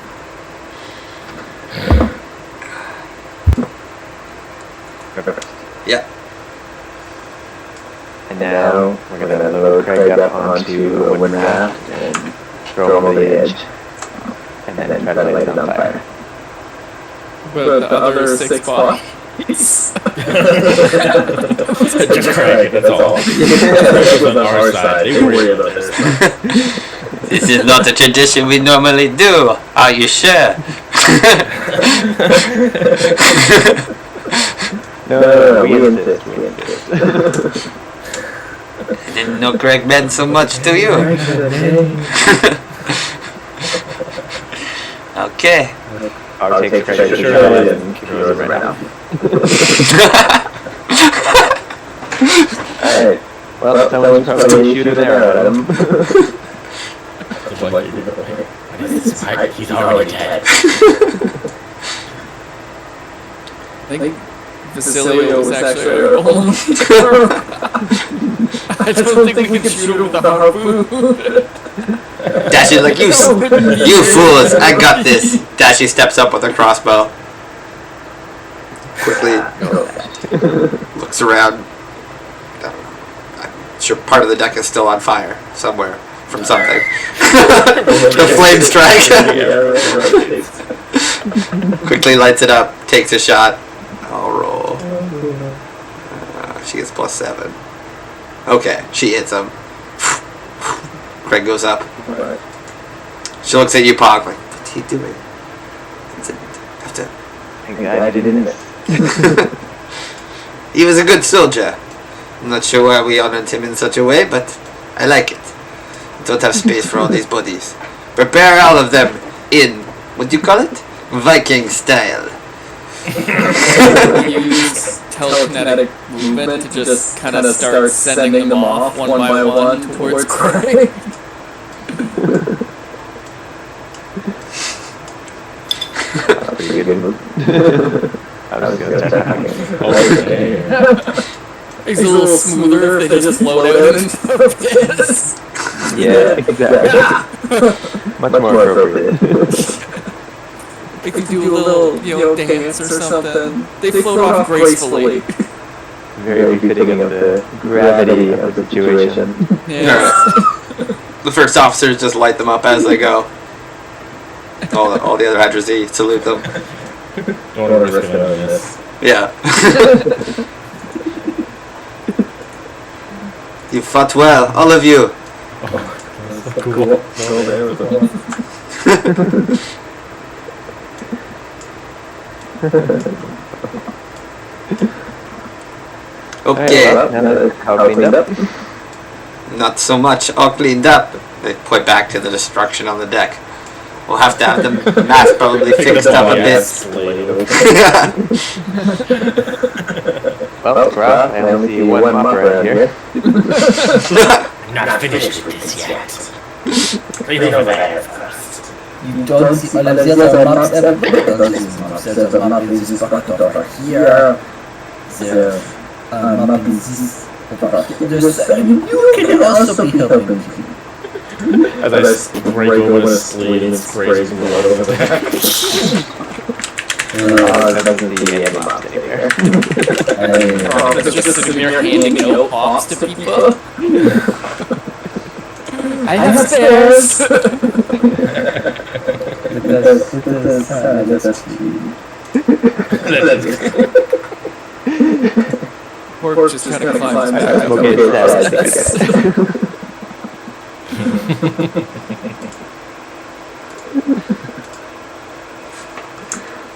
Yeah. And now we're gonna load Craig up onto a wooden raft and throw him over the edge. And then try to light it on fire. But the other 6 bodies. Just Craig, that's all. On our side, they worry about this. This is not a tradition we normally do. Are you sure? No, we insist. I didn't know Greg meant so much to you. Okay. I'll take Craig's shirt and keep it right now. Alright. Well, someone's probably shoot an arrow at him. He's already dead. I think Vasilio was actually our only I don't think we can shoot him with a harpoon. Dashi like, you fools, I got this. Dashi steps up with her crossbow. Quickly looks around. I'm sure part of the deck is still on fire somewhere from something. The flame strike. Quickly lights it up, takes a shot. I'll roll. She gets +7. Okay, she hits him. Craig goes up. She looks at you, Pog, like, what's he doing? Have to. Thank God I didn't miss. He was a good soldier. I'm not sure why we honored him in such a way, but I like it. I don't have space for all these bodies. Prepare all of them in, what do you call it? Viking style. Use telekinetic movement to just kind of start sending them off one by one towards Craig. Pretty good move. I was gonna start hacking. It's a little smoother if they just float out into the abyss. Yeah, exactly. Much more appropriate. They could do a little, dance or something. They float off gracefully. Very fitting of the gravity of the situation. Yeah. The first officers just light them up as they go. All the other Hadrazee salute them. Don't want to risk it on this. Yeah. You fought well, all of you. Cool. Okay. Alright, well, now that it's all cleaned up. Not so much all cleaned up. They point back to the destruction on the deck. We'll have to have the mast probably fixed up a bit. Well, Rob, I only see one mop around here. Not finished with this yet. Clean over there first. You don't see all of the other maps ever. These maps ever map in this part over here. The map in this over here. You can also be helping. As I break over the slate and sprays blood over there. I don't see any mops anywhere. It's just sitting there handing out pops to people. I have stairs. Pork just kind of climbs back. Okay, that's I think I get it.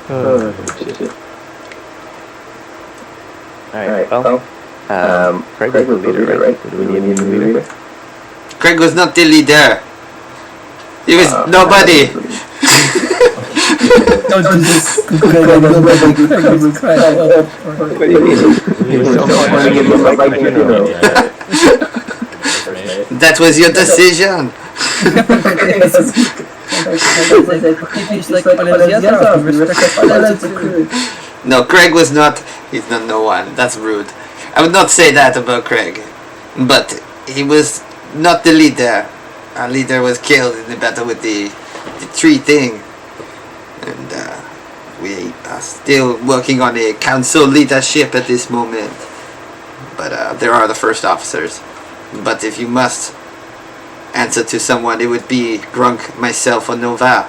Oh, shit. Alright, well, Craig was the leader, right? Do we need any new leader? Craig was not the leader. He was nobody. Don't do this. Craig was crying. What do you mean? He was so funny in the like funeral. That was your decision. No, Craig was not. He's not no one. That's rude. I would not say that about Craig. But he was not the leader. Our leader was killed in the battle with the tree thing. And we are still working on a council leadership at this moment. But there are the first officers. But if you must answer to someone, it would be Grunk, myself, or Nova.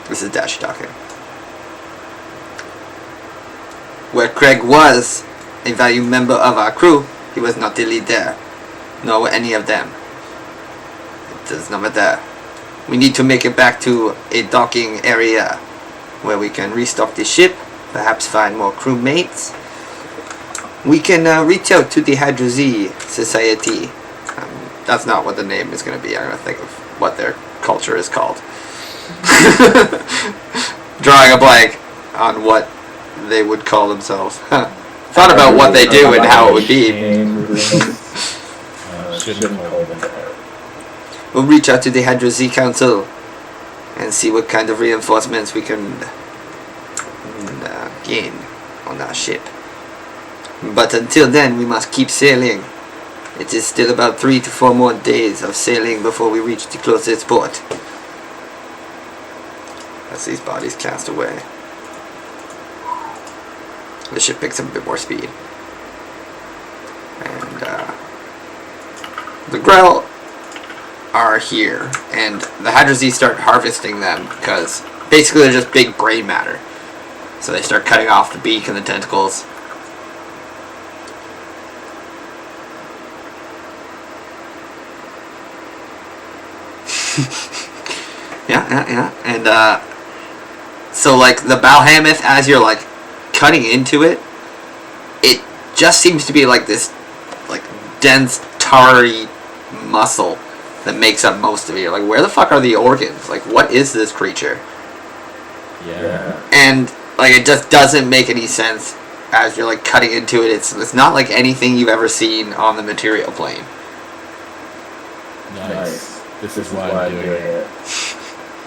This is Dash talking. Where Craig was a valued member of our crew, he was not the leader, nor any of them. It does not matter. We need to make it back to a docking area where we can restock the ship, perhaps find more crewmates. We can reach out to the Hadrazee Society. That's not what the name is going to be. I'm going to think of what their culture is called. Drawing a blank on what they would call themselves. Thought about what they do and how it would be. We'll reach out to the Hadrazee Council and see what kind of reinforcements we can gain on our ship. But until then, we must keep sailing. It is still about 3 to 4 more days of sailing before we reach the closest port. As these bodies cast away, the ship picks up a bit more speed. And the Grell are here, and the Hadrazee start harvesting them because basically they're just big brain matter. So they start cutting off the beak and the tentacles. Yeah. And so like the Balhammoth, as you're like cutting into it, it just seems to be like this like dense tarry muscle that makes up most of it. You're like, where the fuck are the organs? Like, what is this creature? Yeah. And like it just doesn't make any sense as you're like cutting into it. It's not like anything you've ever seen on the material plane. Nice. This is why I'm doing it.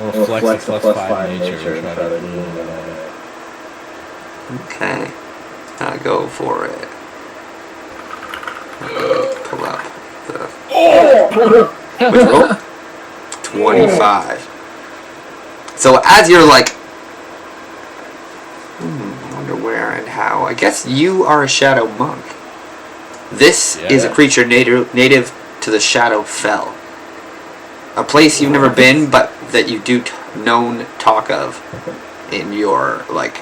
We'll flex the +5 nature and try to move it. Okay, I'll go for it. Pull up the... Which roll? 25. So as you're like... wonder where and how. I guess you are a shadow monk. This is a creature native to the Shadow Fell. A place you've never been, but that you do known talk of in your, like,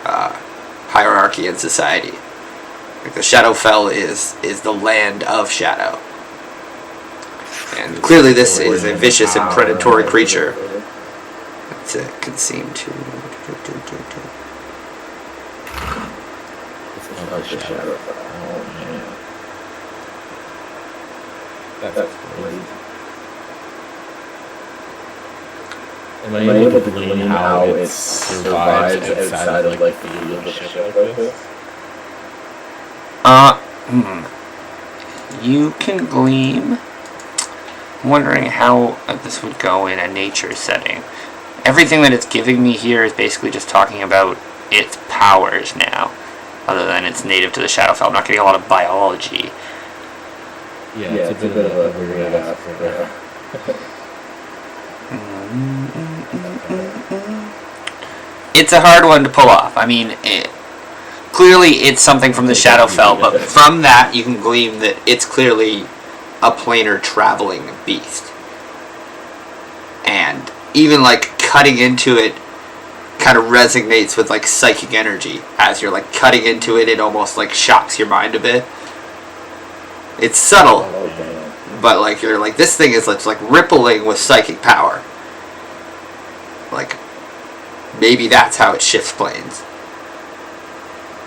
hierarchy in society. Like, the Shadow Fell is the land of Shadow. And clearly this is a vicious and predatory creature. It can seem to... That's crazy. Am I able to glean how it survives outside of like the ship like this? You can glean. I'm wondering how this would go in a nature setting. Everything that it's giving me here is basically just talking about its powers now, other than it's native to the Shadowfell. I'm not getting a lot of biology. Yeah, it's a bit of a weird ass. It's a hard one to pull off. I mean, clearly it's something from the Shadowfell, but from that you can glean that it's clearly a planar traveling beast. And even like cutting into it kind of resonates with like psychic energy. As you're like cutting into it, it almost like shocks your mind a bit. It's subtle, but like you're like, this thing is like rippling with psychic power. Like, maybe that's how it shifts planes.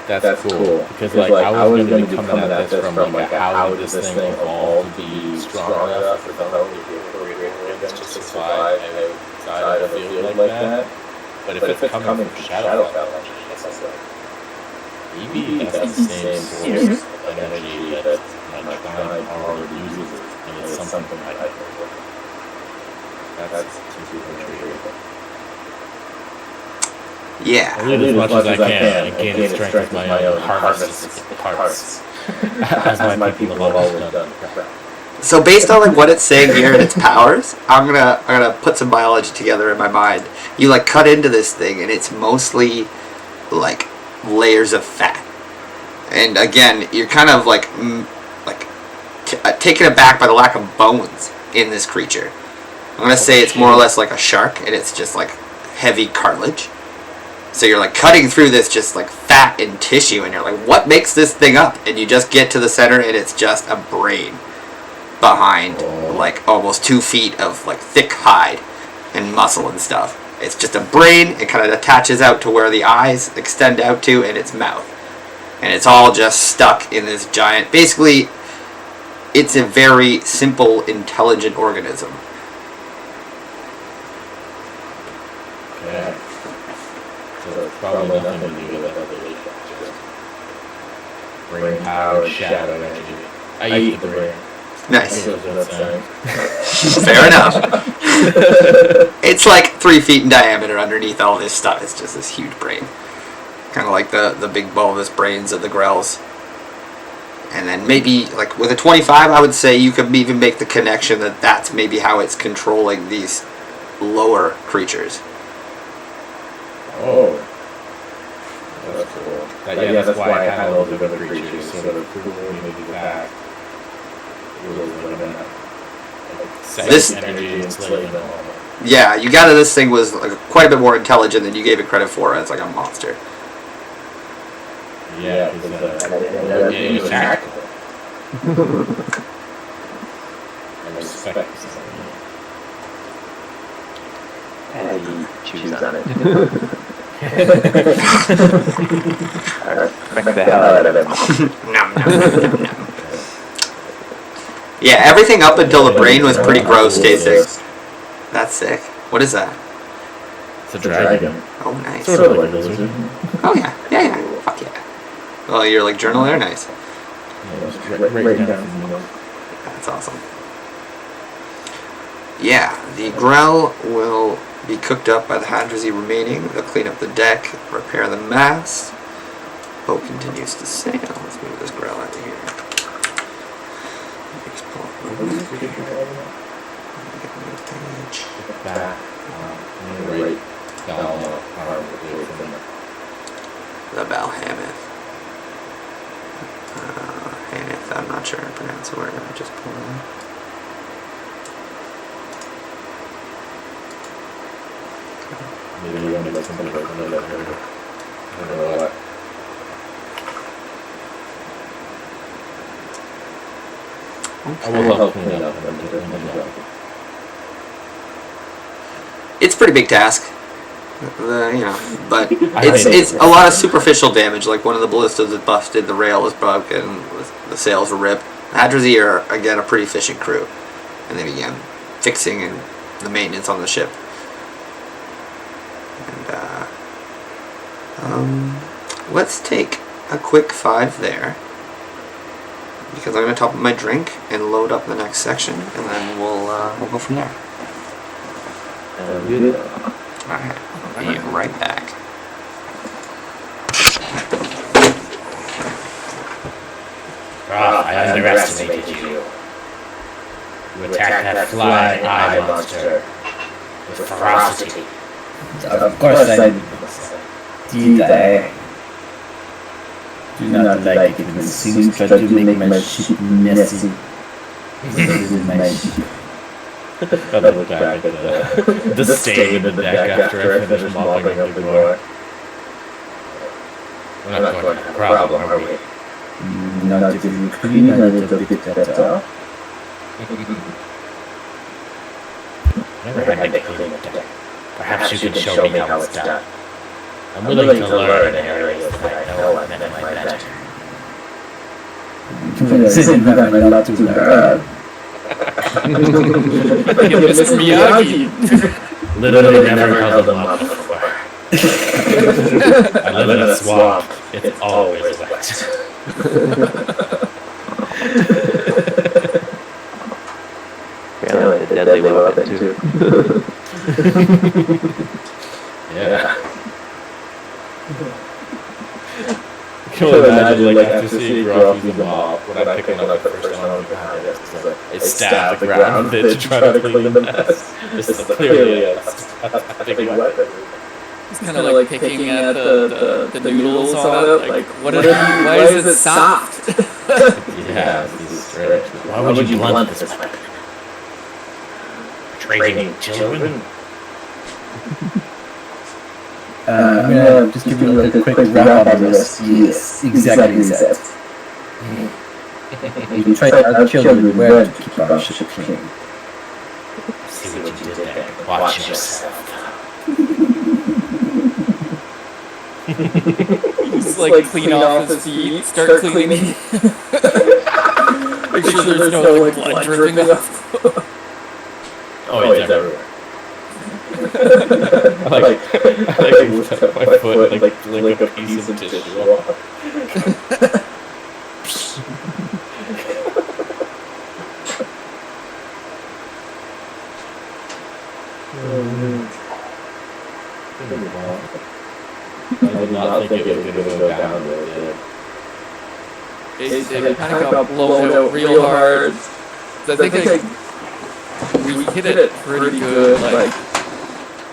That's cool. Because like I was going to be coming at this from like how did this thing evolve to be strong enough for them to to survive outside of a field like that. But if it's coming from Shadowfell, maybe that's the same source of energy that my tribe already uses, and it's something like that. That's super intriguing. Yeah. I read as much as I can and gain the strength of my own harvest parts. As my people have always done. So based on like what it's saying here and its powers, I'm gonna put some biology together in my mind. You like cut into this thing and it's mostly like layers of fat. And again, you're kind of like taken aback by the lack of bones in this creature. I'm gonna say it's more or less like a shark, and it's just like heavy cartilage. So you're like cutting through this just like fat and tissue, and you're like, what makes this thing up? And you just get to the center, and it's just a brain behind like almost 2 feet of like thick hide and muscle and stuff. It's just a brain. It kind of attaches out to where the eyes extend out to, and its mouth. And it's all just stuck in this giant... Basically, it's a very simple, intelligent organism. Yeah. So it's probably nothing to do with evolution. Just brain power, shadow energy. I eat the brain. Nice. Fair Fair enough. It's like 3 feet in diameter underneath all this stuff. It's just this huge brain. Kind of like the big bulbous brains of the Grells. And then maybe, like, with a 25, I would say you could even make the connection that that's maybe how it's controlling these lower creatures. Oh. That's cool. That's why I had all the other creatures sort of cool, maybe back. This energy and slave them all. Yeah, you gather this thing was like quite a bit more intelligent than you gave it credit for as like a monster. Yeah, because it's tactical. I respect And you choose on it. I respect the hell out of it. Nom, nom, nom, nom. Yeah, everything up until the brain was pretty gross tasting. That's sick. What is that? It's a dragon. Oh, nice. Sort of like a lizard. Oh, yeah. Yeah. Fuck yeah. Oh, you're like journal there? Nice. Right down. That's awesome. Yeah, the Grell will be cooked up by the Hadrazi remaining. They'll clean up the deck, repair the mast. Boat continues to sail. Let's move this Grell out of here. Back. Right. Down. The Balhammoth. Hanneth, I'm not sure how to pronounce the word. I just pulled it up. Maybe you want to make something like that. I don't know what. I will help clean up and do it. It's a pretty big task. But it's a lot of superficial damage. Like one of the ballistas is busted, the rail is broken, the sails are ripped. Hadrazee are again a pretty efficient crew, and they began fixing and the maintenance on the ship. And let's take a quick 5 there, because I'm going to top up my drink and load up the next section, and then we'll go from there. Alright, be right back. I underestimated you. You attacked that flying eye monster with ferocity. Of course I did. I do not like it when things try to make my ship messy. This is my ship. I look back at the stain in the deck after I finish mopping up the gore. We're not going to have a problem, are we? Not if you clean a little bit better. Never had to clean a deck. Perhaps you can show me how it's done. I'm willing to learn in areas that I know I met my better. This is not a lot to learn. Mr. Miyagi. Literally never held them up before. I live in a swamp. It's always wet. Apparently, the deadly weapon too. Yeah. I can only imagine, like, after seeing Gruff use the mop, when I'm picking up the first one behind it, I stab the ground with it to try to clean the mess. This is clearly a big weapon. He's kind of like picking at the noodles on it. Like, why is it soft? Yeah, he's strange. Why would you blunt this weapon? Training children? I'm gonna just give you a quick wrap up on this. Yes, exactly that. We try our children where to keep our ship clean. See what you did there. Watch yourself. Just like clean off his feet, start cleaning. Make sure there's no like blood dripping off. Oh, it's everywhere. I lift up my foot and lick a piece of tissue off. I did not think it was going to go down there, did it? It kind of got blown out real hard. I think we hit it pretty good, like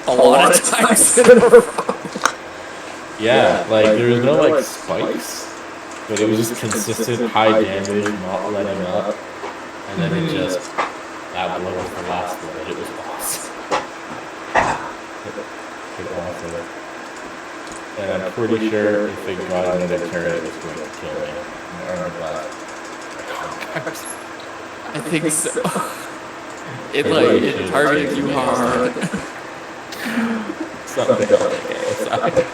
a lot of times in a row. Yeah, like there was no like spikes, but it was just consistent high damage, not letting up, and then it just that blow was the last one. It was awesome. And I'm pretty sure if it got another turn, it was going to kill me. I think so. It targeted you hard. Something okay.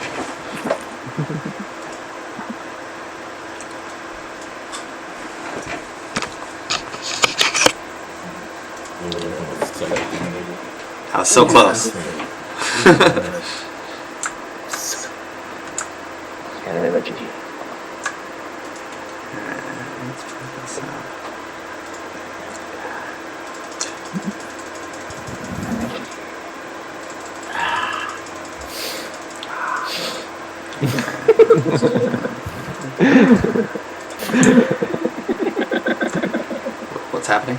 I was so close. Kind of energy. Let's try this out. What's happening?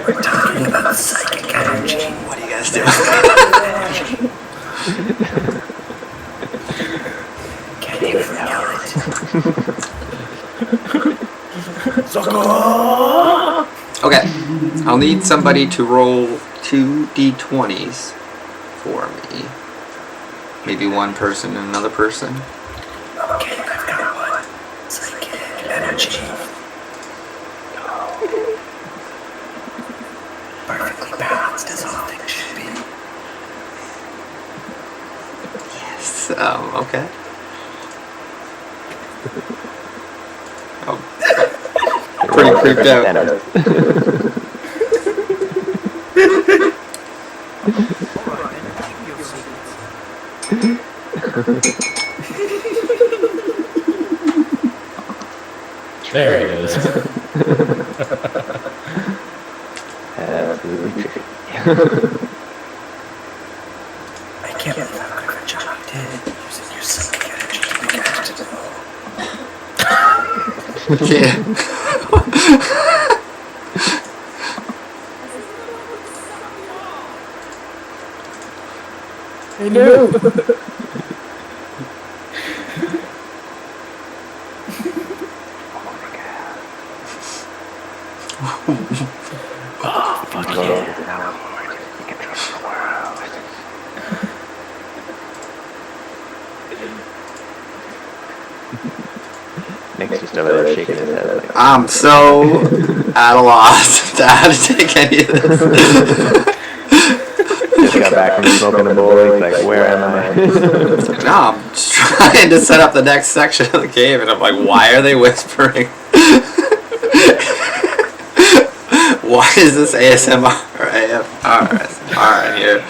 We're talking about psychic energy. What are you guys doing? Can't even yell it. Okay, I'll need somebody to roll 2 d20s for me. Maybe one person and another person. Okay, I've got one. Psychic energy. Perfectly balanced as all things should be. Yes. Okay. Oh. Pretty creeped out. There it is. Absolutely tricky. I can't believe how good a job you did using your psychic energy to make accident. Yeah. I know. Fuck yeah. You can trust the world. Nick's just over there shaking his head like, I'm so at a loss to how to take any of this. just got back from smoking a bowl. He's like, where am I? No, I'm just trying to set up the next section of the game, and I'm like, why are they whispering? Why is this ASMR or AFR in here?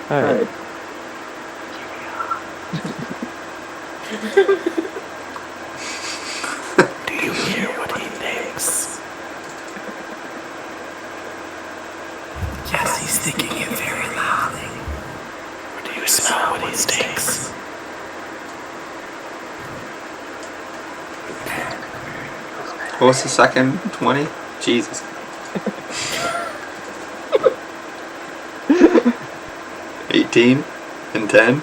Alright. Do you hear what he thinks? Yes, he's thinking it very loudly. Or do you smell what he thinks? What was the second 20? Jesus. $18 and 10.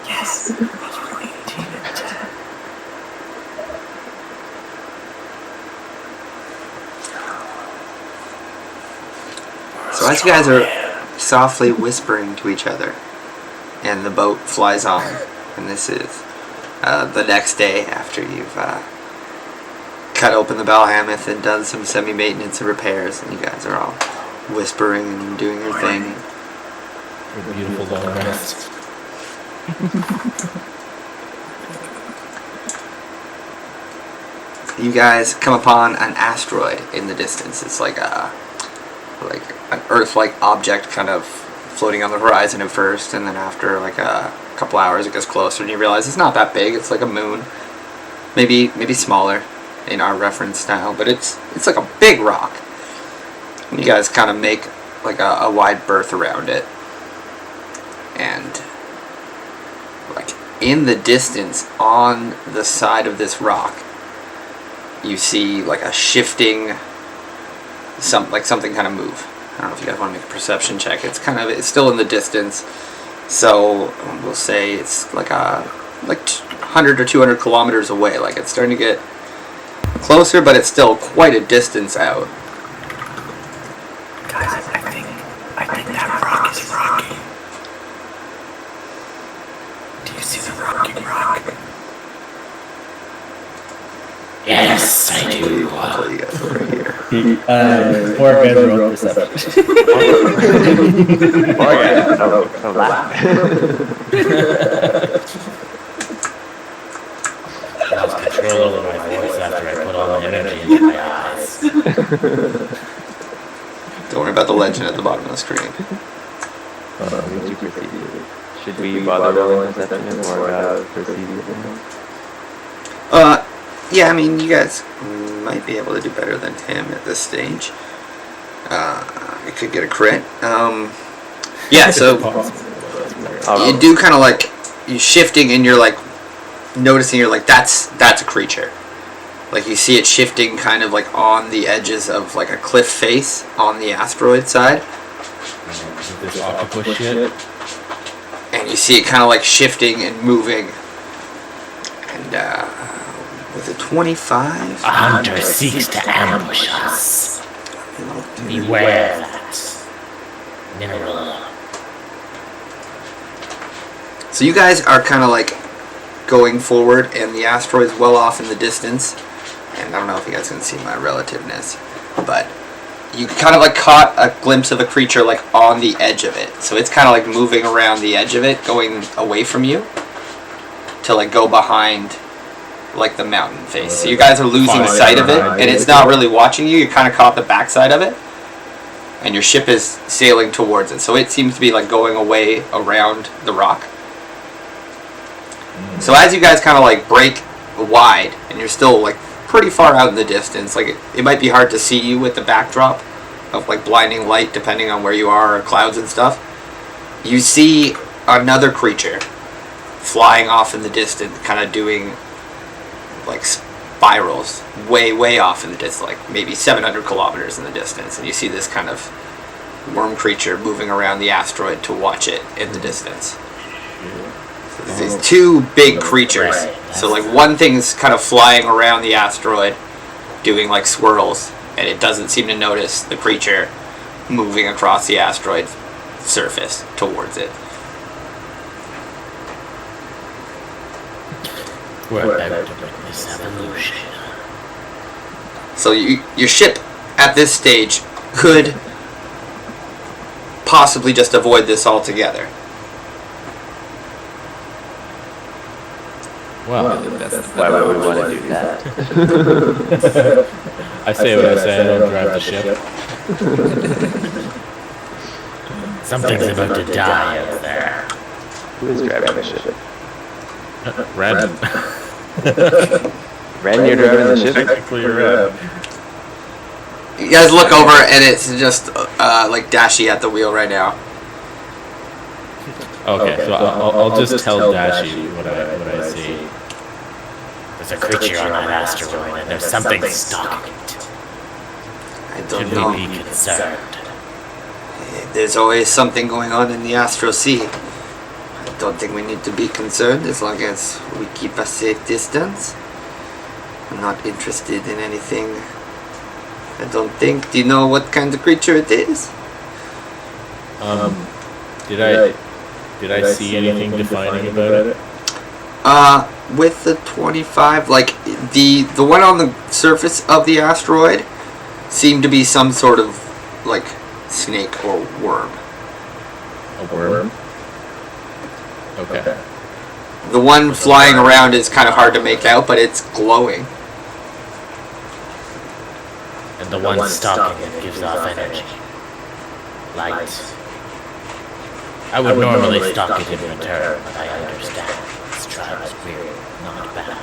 Yes, those were 18 and 10. So as you guys are softly whispering to each other, and the boat flies on, and this is the next day after you've cut open the Balhammoth and done some semi-maintenance and repairs, and you guys are all whispering and doing your thing. A beautiful long rest. You guys come upon an asteroid in the distance. It's like an Earth-like object kind of floating on the horizon at first, and then after like a couple hours it gets closer and you realize it's not that big. It's like a moon, maybe smaller in our reference style, but it's like a big rock. And you guys kind of make like a wide berth around it, and like in the distance on the side of this rock you see like a shifting something kind of move. I don't know if you guys want to make a perception check. It's still in the distance, so we'll say it's like 100 or 200 kilometers away. Like it's starting to get closer, but it's still quite a distance out. Guys, I think that rock is rocking. Do you see the rocking rock? Yes, I do. I'll tell you guys over here. Poor man's roll perception. Oh yeah, no laugh. I lost control over my voice after I put all my energy into my eyes. Don't worry about the legend at the bottom of the screen. Did you proceed? Should we bother rolling perception or perceive? Yeah, I mean, you guys might be able to do better than him at this stage. You could get a crit. Yeah, so you do kind of like, you're shifting and you're like, noticing you're like, that's a creature. Like you see it shifting kind of like on the edges of like a cliff face on the asteroid side. This octopus shit. And you see it kind of like shifting and moving. And with a 25... A hunter seeks to ambush us. Beware that mineral. So you guys are kind of like going forward, and the asteroid's well off in the distance. And I don't know if you guys can see my relativeness, but you kind of like caught a glimpse of a creature like on the edge of it. So it's kind of like moving around the edge of it, going away from you to like go behind like the mountain face. So you guys are losing sight of it, and it's not really watching you. You kind of caught the backside of it, and your ship is sailing towards it. So it seems to be like going away around the rock. So as you guys kind of like break wide, and you're still like pretty far out in the distance, like it might be hard to see you with the backdrop of like blinding light depending on where you are, or clouds and stuff. You see another creature flying off in the distance, kind of doing like spirals way off in the distance, like maybe 700 kilometers in the distance, and you see this kind of worm creature moving around the asteroid to watch it in the distance. So these two big creatures. So like one thing's kind of flying around the asteroid doing like swirls, and it doesn't seem to notice the creature moving across the asteroid surface towards it. We're about to witness evolution. So your ship at this stage could possibly just avoid this altogether. Well, Why would we want to do that? I say what I say, I don't drive the ship. Something's about to die out there. Who is driving the ship? Red. Ren, you're driving the ship? Technically red. You guys look over, and it's just like Dashi at the wheel right now. Okay, so I'll just tell Dashi what I see. There's a creature on that asteroid, and there's something stalking it. I don't Should know. we be concerned? There's always something going on in the Astro Sea. I don't think we need to be concerned as long as we keep a safe distance. I'm not interested in anything. I don't think. Do you know what kind of creature it is? Did I see anything defining about it? With the 25, like the one on the surface of the asteroid seemed to be some sort of like snake or worm. A worm? Okay. The one flying around is kind of hard to make out, but it's glowing. And the one stalking it gives off energy. Light. I would normally stalk it in return, but I understand. This tribe is weird, not bad.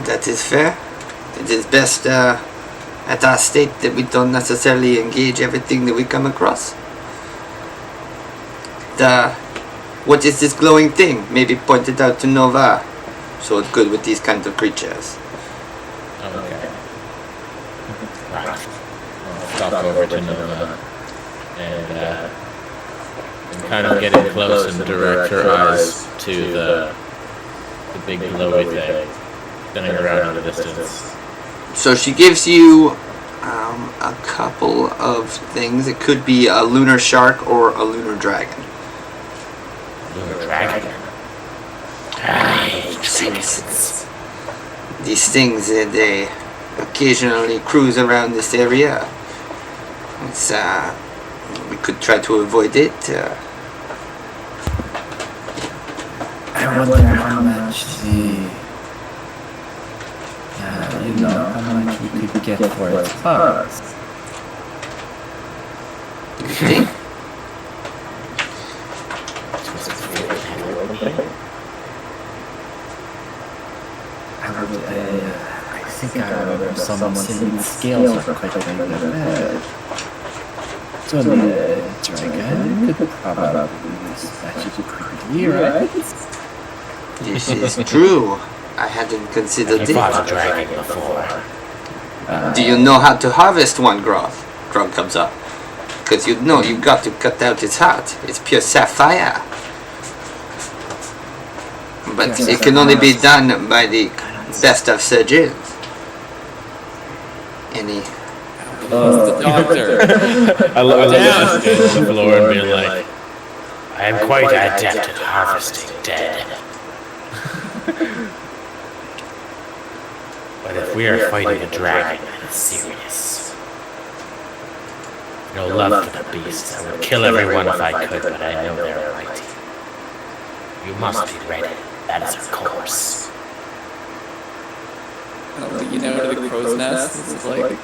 That is fair. It is best at our state that we don't necessarily engage everything that we come across. What is this glowing thing? Maybe point it out to Nova. So it's good with these kinds of creatures. Okay. Right. Stop over to Nova and kind of get in close and direct her eyes to the big glowy thing spinning around in the distance. So she gives you a couple of things. It could be a lunar shark or a lunar dragon. Lunar dragon. These things, they occasionally cruise around this area. It's, we could try to avoid it. I wonder how much how much we could get for its parts. think? I think I remember someone saying the scales are quite bad. So the dragon could probably dispatch it quickly, right? This is true. I hadn't considered You fought a it. dragon before. Do you know how to harvest one, Grog? Grog comes up. Because you know you've got to cut out its heart. It's pure sapphire. But it can only be done by the best of surgeons. Any... The doctor. I love that on the floor and being like, I am quite adept at harvesting dead. But if we are fighting a dragon, it's serious. No love for the beast. I would kill everyone if I could, but I know they're mighty. You must be ready. That is our course. I don't think you know to the crow's nest. It's like,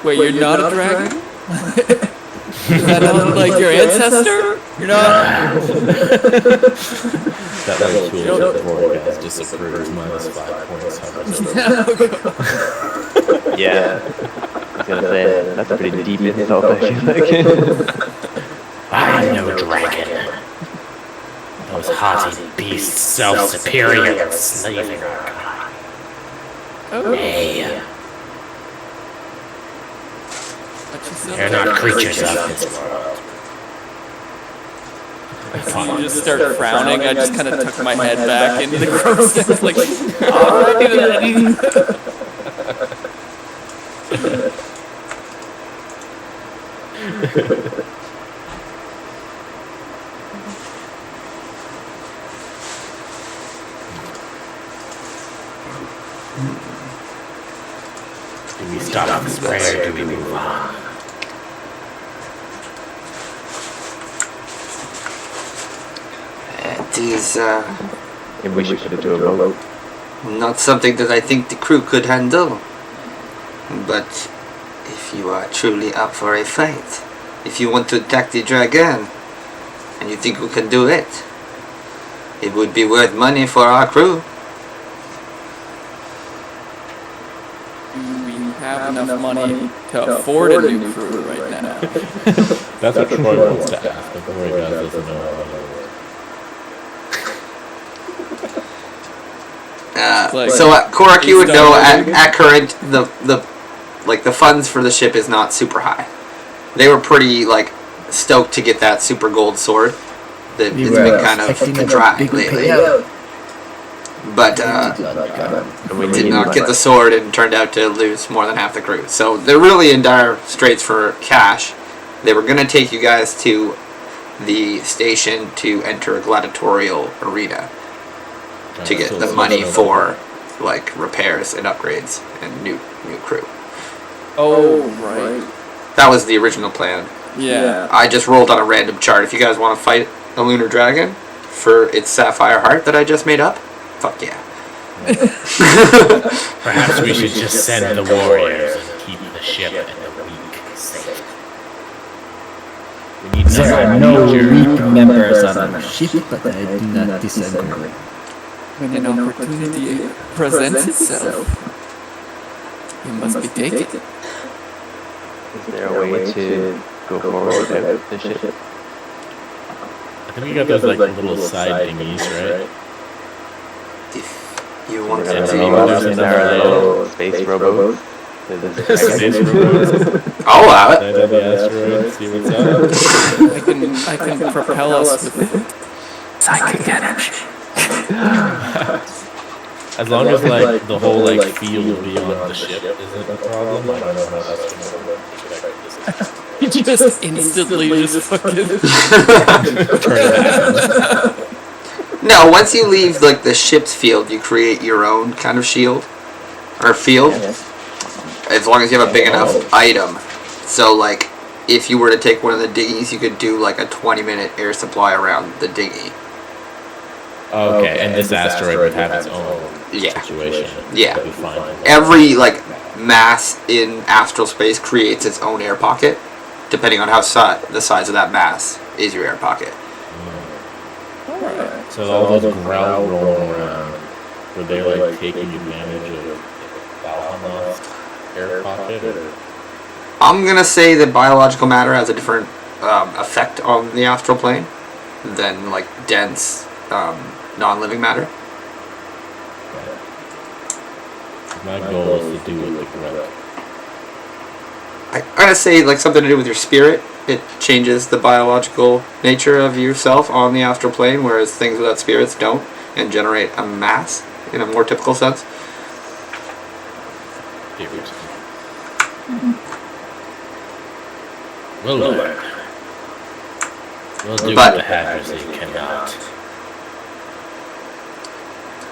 wait, you're not a dragon? Is that not like your ancestor? You're not. that like cool before guys disapproves -5 points. Yeah. I was gonna say, that's a pretty deep insult, I feel like. I am no dragon. Those haughty beasts, self-superior and slaving our kind. Hey, they're not creatures of this world. You just start frowning. I just kind of tuck my head back into the crow's nest, like, alrighty. Do we stop the spray or do we move on? It is Maybe we should put it to a vote. not something that I think the crew could handle. But if you are truly up for a fight, if you want to attack the dragon, and you think we can do it, it would be worth money for our crew. We have enough money to afford a new crew right now. That's what Troy wants to ask before he doesn't know how to So Korak, you would know at current the funds for the ship is not super high. They were pretty stoked to get that super gold sword. It's been kind of contrived lately. But did not get the sword and turned out to lose more than half the crew. So they're really in dire straits for cash. They were going to take you guys to the station to enter a gladiatorial arena to get the money for repairs and upgrades and new crew. Oh, right. That was the original plan. Yeah. I just rolled on a random chart. If you guys want to fight a lunar dragon for its sapphire heart that I just made up, fuck yeah. Perhaps we should just send the warriors and keep the ship and the weak safe. We need There are no weak members on the ship, but I do not disagree. When an opportunity presents itself, it must be taken. Is there a way to go forward without the ship? I think we got those little side dinghies, right? If you want We're to gonna roll up in our little space rowboat. Space robots. I'll allow it. Side of the asteroid, see what's up. I can propel us with psychic energy. As long as the whole field beyond the ship isn't a problem, I don't know how that's gonna work. You just instantly just fucking Turn it on. No, once you leave the ship's field, you create your own kind of shield or field. As long as you have a big enough item. So if you were to take one of the dinghies, you could do a 20-minute air supply around the dinghy. Okay, and this asteroid would have its own Yeah. situation. Yeah. That'd be fine. Every mass in astral space creates its own air pocket. depending on how the size of that mass is your air pocket. Alright. So all those growl rolling around, were they like taking advantage of Valhama's air pocket? Or? I'm gonna say that biological matter has a different effect on the astral plane than like dense non-living matter. My goal is to do with the growl. I'm gonna say like something to do with your spirit. It changes the biological nature of yourself on the astral plane, whereas things without spirits don't, and generate a mass in a more typical sense. We'll learn. We'll do But- what the Hackers cannot.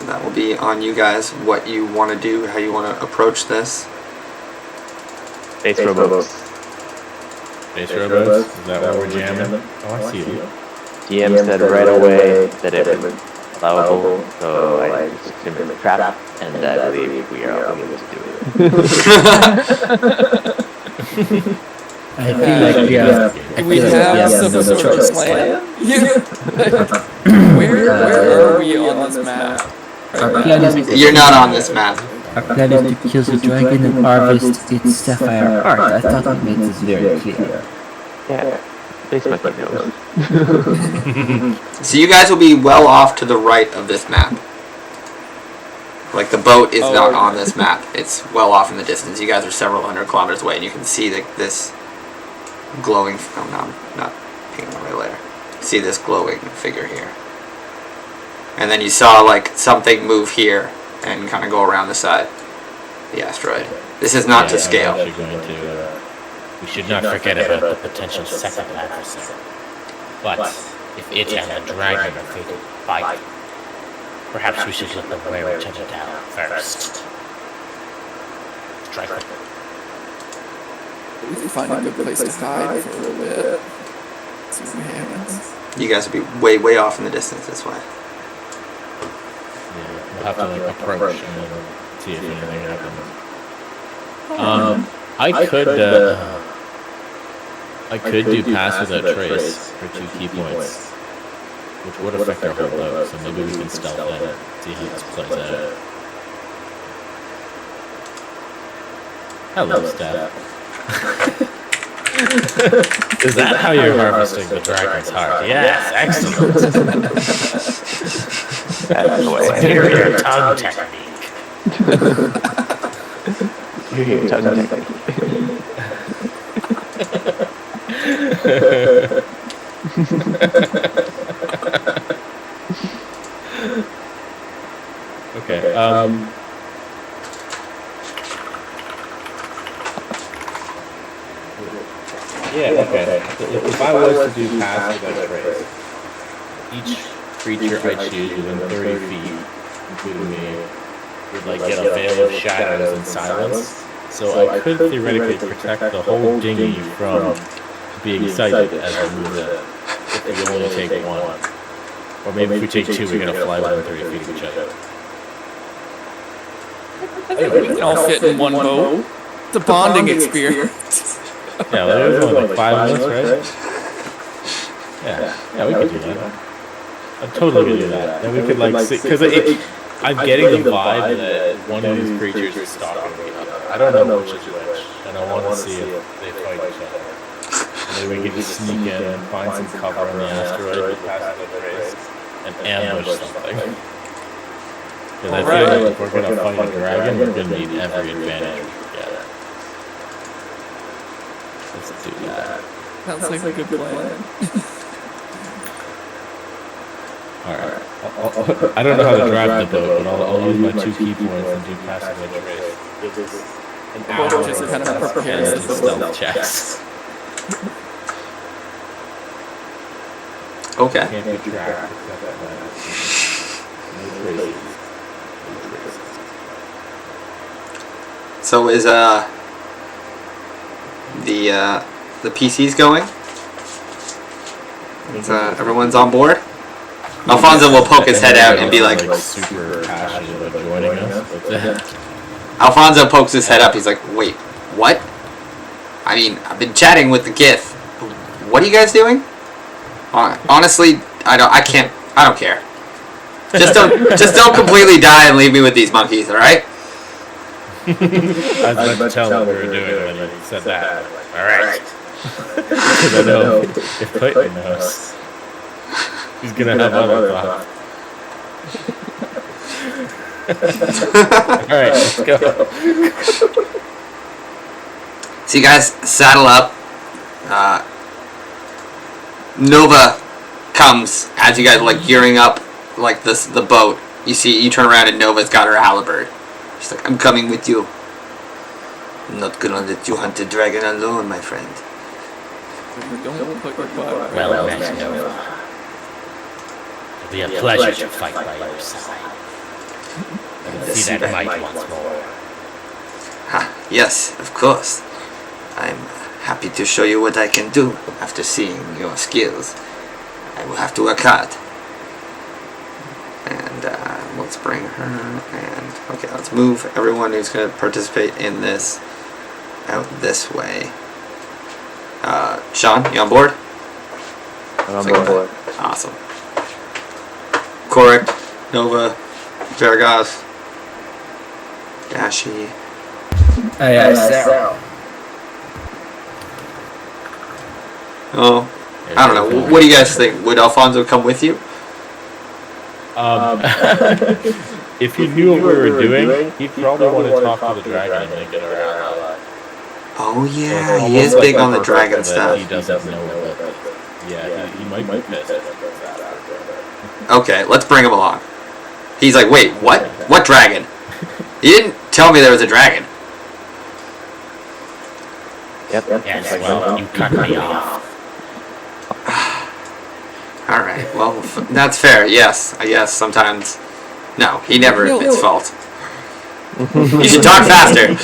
That will be on you guys, what you want to do, how you want to approach this. Space robots. Space robots? Is that what we're jamming? Oh, I see you. DM said right away that it was allowable, so I just assumed it was a trap, and I believe we are all able to do it. I feel like we have. Do we have some sort of plan? Where are we on this map? Our plan is You're not on this map. Our plan is to kill the dragon and harvest its sapphire heart. I thought we made this very clear. Yeah, Space Monkey knows. So you guys will be well off to the right of this map. Like the boat is not on this map. It's well off in the distance. You guys are several hundred kilometers away, and you can see this glowing. Oh no, I'm not picking the right layer. See this glowing figure here. And then you saw like something move here and kind of go around the side. The asteroid. This is not to scale. I'm actually going to, We should not forget about the potential second adversary. But if it and the dragon are fated to fight, perhaps we should let them wear each other down first. Strike them. We can find a good place to hide for a little bit. See what happens. You guys will be way, way off in the distance this way. we'll have to like approach and then see if anything happens. I could do pass without trace for 2 key points, which would affect our whole load, so maybe we can stealth in and see how this plays out. Hello, Steph. Is that how you're harvesting the dragon's heart? Yes, excellent. That's the way. Superior tongue technique. Superior tongue technique. Okay, yeah, okay. If I was to do pass without trace, each creature I choose within 30 feet, including me, would like get a veil of shadows and silence. So I could theoretically protect the whole dinghy from being sighted as we move in, if we only take one. Or maybe if we take 2, we're gonna fly within 30 feet of each other. I think we can all fit in one boat. It's a bonding experience. Yeah, well, there's only like 5 of us, right? Yeah, we could do that. I'd totally do that. Then we could like see, because I'm getting the vibe that one of these creatures is stalking the other. I don't know which is which, and I want to see if they fight each other. Maybe we could just sneak in and find some cover on the asteroid, pass the trace, and ambush something. Because I feel like if we're gonna fight a dragon, we're gonna need every advantage we can get. Let's do that. Sounds like a good plan. Alright. I don't know how to drive the boat, but I'll use my 2 key points and do passive trace. Gives us an hour Just kind of of prepares the stealth checks. Okay. Can't be tracked except that no traces. No traces. So is the PCs going? Is, everyone's on board? Alfonso will poke his head out and be like, super passionate about joining us. Alfonso pokes his head up, he's like, wait, what? I mean, I've been chatting with the Gith. What are you guys doing? Honestly, I don't care. Just don't completely die and leave me with these monkeys, all right? I was about to tell him what we were doing when he said that. Alright. Because I know if Clayton knows, he's gonna have other thoughts. Alright, let's go. So you guys saddle up. Nova comes as you guys like gearing up like the boat. You turn around and Nova's got her halberd. She's like, I'm coming with you. I'm not gonna let you hunt the dragon alone, my friend. Don't put your butt. Well met, Nova. It'll be a pleasure to fight by your side. I can see that might once more. Ha, yes, of course. I'm happy to show you what I can do after seeing your skills. I will have to work hard. And let's bring her and okay, let's move everyone who's going to participate in this out this way. Sean, you on board? I'm on board. Awesome. Korik, Nova, Vergas, Dashi. Aye, sir. Oh, I don't know. What do you guys think? Would Alfonso come with you? If you knew what we were doing, he'd probably want to talk to the dragon and make it around. Oh yeah, he is big on the dragon stuff. He doesn't know about it. Yeah, he might be pissed. Okay, let's bring him along. He's like, wait, what? What dragon? You didn't tell me there was a dragon. Yep. Yes, well, you cut me off. Alright, well, that's fair. Yes, I guess sometimes. No, he never admits fault. You should talk faster.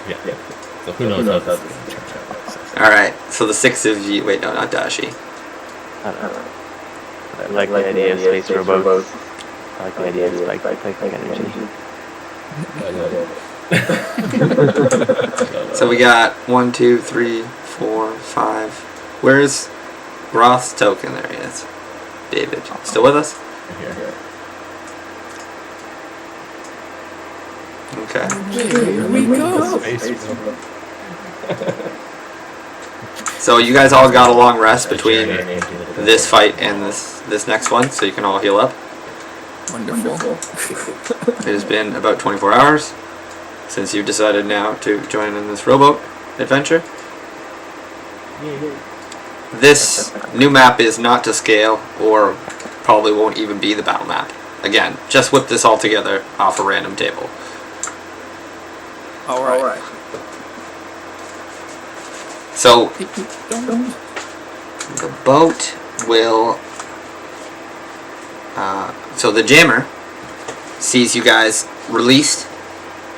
Yeah. So who knows how this is going to turn out. Alright, so the 6 of you. Wait, no, not Dashi. I don't know. I like the idea of space robots. I like the idea of like energy. So we got 1, 2, 3, 4, 5. Where's Roth's token? There he is. David, still with us? Here. Okay. Here we go. So you guys all got a long rest between this fight and this next one, so you can all heal up. Wonderful. It has been about 24 hours since you've decided now to join in this rowboat adventure. This new map is not to scale, or probably won't even be the battle map. Again, just whip this all together off a random table. Alright. So, the boat will... so the jammer sees you guys released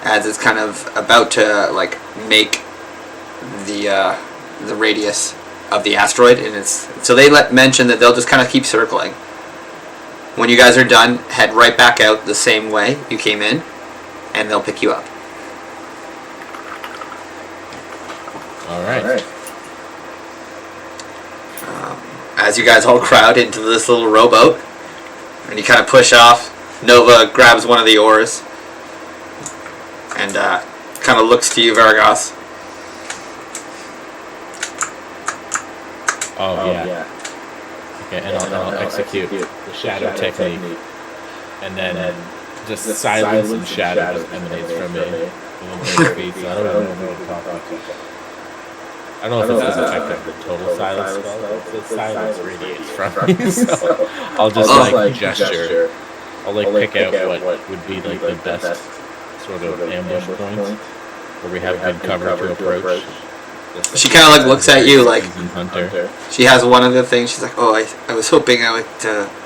as it's kind of about to like make the radius of the asteroid, and it's so they mention that they'll just kind of keep circling. When you guys are done, head right back out the same way you came in, and they'll pick you up. All right. As you guys all crowd into this little rowboat, and you kind of push off, Nova grabs one of the oars and kind of looks to you, Vargas. Oh yeah. Okay, and I'll execute the shadow technique, and then just silence and shadow just emanates from me within 30 feet. So I don't know if we can talk about it. I don't know if it's as effective the total silence spell, but the silence radiates from me. So I'll just like gesture. I'll like pick out what would be like the best sort of ambush points where we have good cover to approach. She kind of like looks at you like Hunter. she has one of the things. She's like, "Oh, I was hoping I would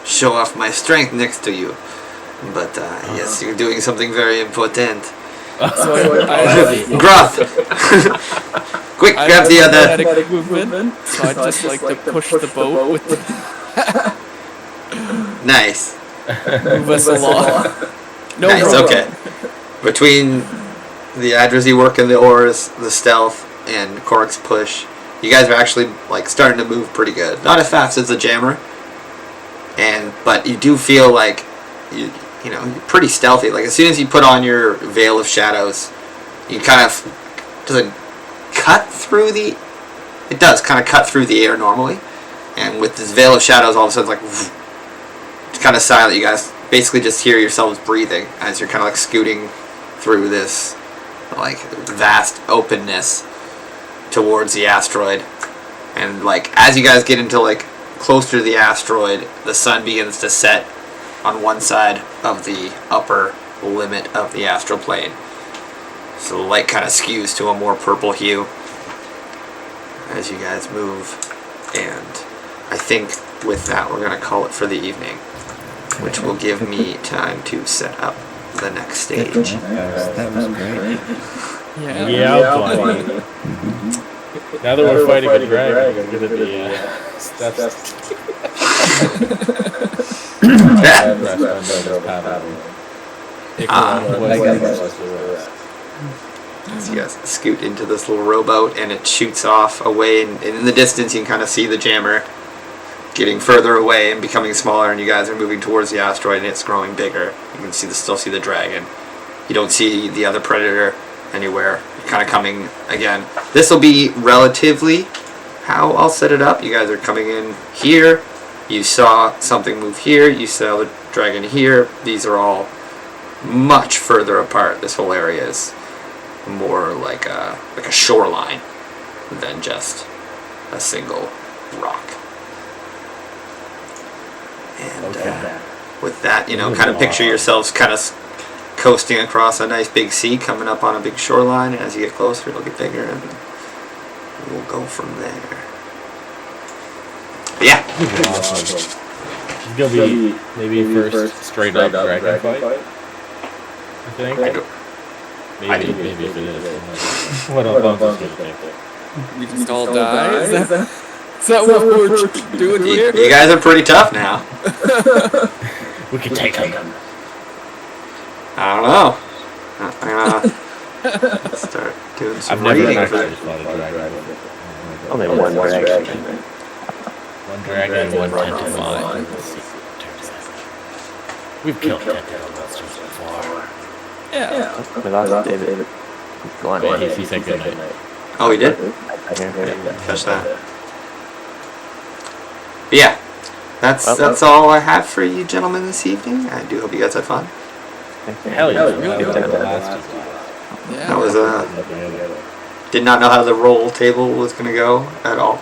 show off my strength next to you, but yes, you're doing something very important." Groth, quick, grab the other. Movement, so I just like to push the boat with the Nice. move us along. No nice, problem. okay. Between the Adrazi work and the oars, the stealth, and Korik's push, you guys are actually like starting to move pretty good. Not as fast as the jammer, but you do feel like you're pretty stealthy. Like as soon as you put on your veil of shadows, you kind of does kind of cut through the air normally, and with this veil of shadows, all of a sudden it's like it's kind of silent. You guys basically just hear yourselves breathing as you're kind of like scooting through this like vast openness towards the asteroid. And like as you guys get into like closer to the asteroid, the sun begins to set on one side of the upper limit of the astral plane, so the light kind of skews to a more purple hue as you guys move. And I think with that we're going to call it for the evening, which will give me time to set up the next stage. That was great. Yeah, buddy. Now that we're fighting a dragon, it's gonna be So you guys scoot into this little rowboat, and it shoots off away, and in the distance you can kind of see the jammer getting further away and becoming smaller, and you guys are moving towards the asteroid, and it's growing bigger. You can still see the dragon. You don't see the other predator anywhere. You're kind of coming again. This will be relatively how I'll set it up. You guys are coming in here. You saw something move here. You saw the dragon here. These are all much further apart. This whole area is more like a shoreline than just a single rock. And with that, kind of picture yourselves kind of coasting across a nice big sea, coming up on a big shoreline, and as you get closer it'll get bigger, and we'll go from there. But yeah. awesome. It's gonna be maybe first straight up dragon fight, I think. Maybe if it is. What else is gonna think? We just all die? Is that what we're doing here? You guys are pretty tough now. We can take him. I don't know. I'm gonna start doing some I've never reading for actually that. fought a dragon. Only one dragon. One dragon, one tentacle. We've killed tentacle monsters before. Yeah. We lost David. He's gone. Well, he said good night. Oh, he did? I can hear him. Catch that. But yeah, that's all I have for you gentlemen this evening. I do hope you guys had fun. Hell yeah. Really good. That Yeah. was did not know how the roll table was going to go at all,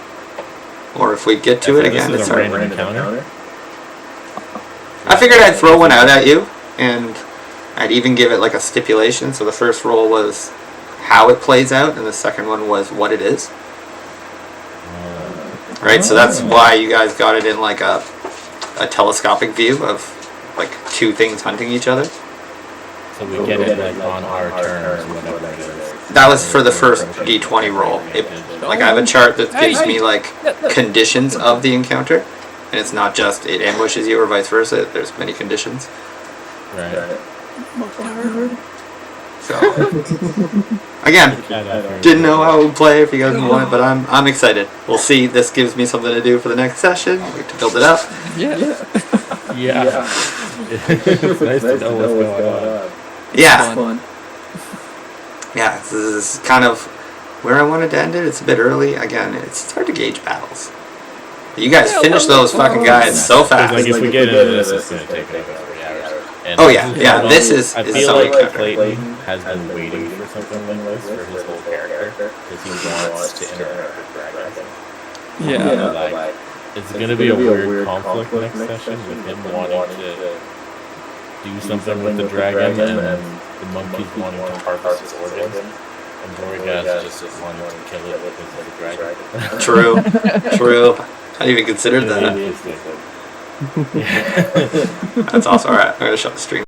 or if we get to it again. This It's is a alright. random encounter. I figured I'd throw one out at you, and I'd even give it like a stipulation. So the first roll was how it plays out, and the second one was what it is. Right, so that's why you guys got it in like a telescopic view of like two things hunting each other. So we get it like on our terms, whatever it is. That was for the first D20 roll. Like I have a chart that gives me like conditions of the encounter, and it's not just it ambushes you or vice versa. There's many conditions. Right. So again, didn't know how it would play if you guys want it, but I'm excited. We'll see. This gives me something to do for the next session. We have to build it up. Yeah. Yeah. It's nice to know what's going on. Yeah, Fun. yeah. This is kind of where I wanted to end it. It's a bit early. Again, it's hard to gauge battles. You guys finish those fucking guys so fast. Like if we get into this, it's gonna take like 3 hours. And Oh yeah, yeah. This is I feel something like kind of- Clayton has been waiting for something like this for his whole character because he wants to interact with dragons. Yeah. Like, it's gonna be a weird conflict next session with him wanting to do something with the dragon and the monkeys wanting to harvest his organs and Vorgas just wanting to kill it because of the dragon. True, true. I didn't even consider that. Maybe it's like- That's awesome. All right, I'm gonna shut the stream.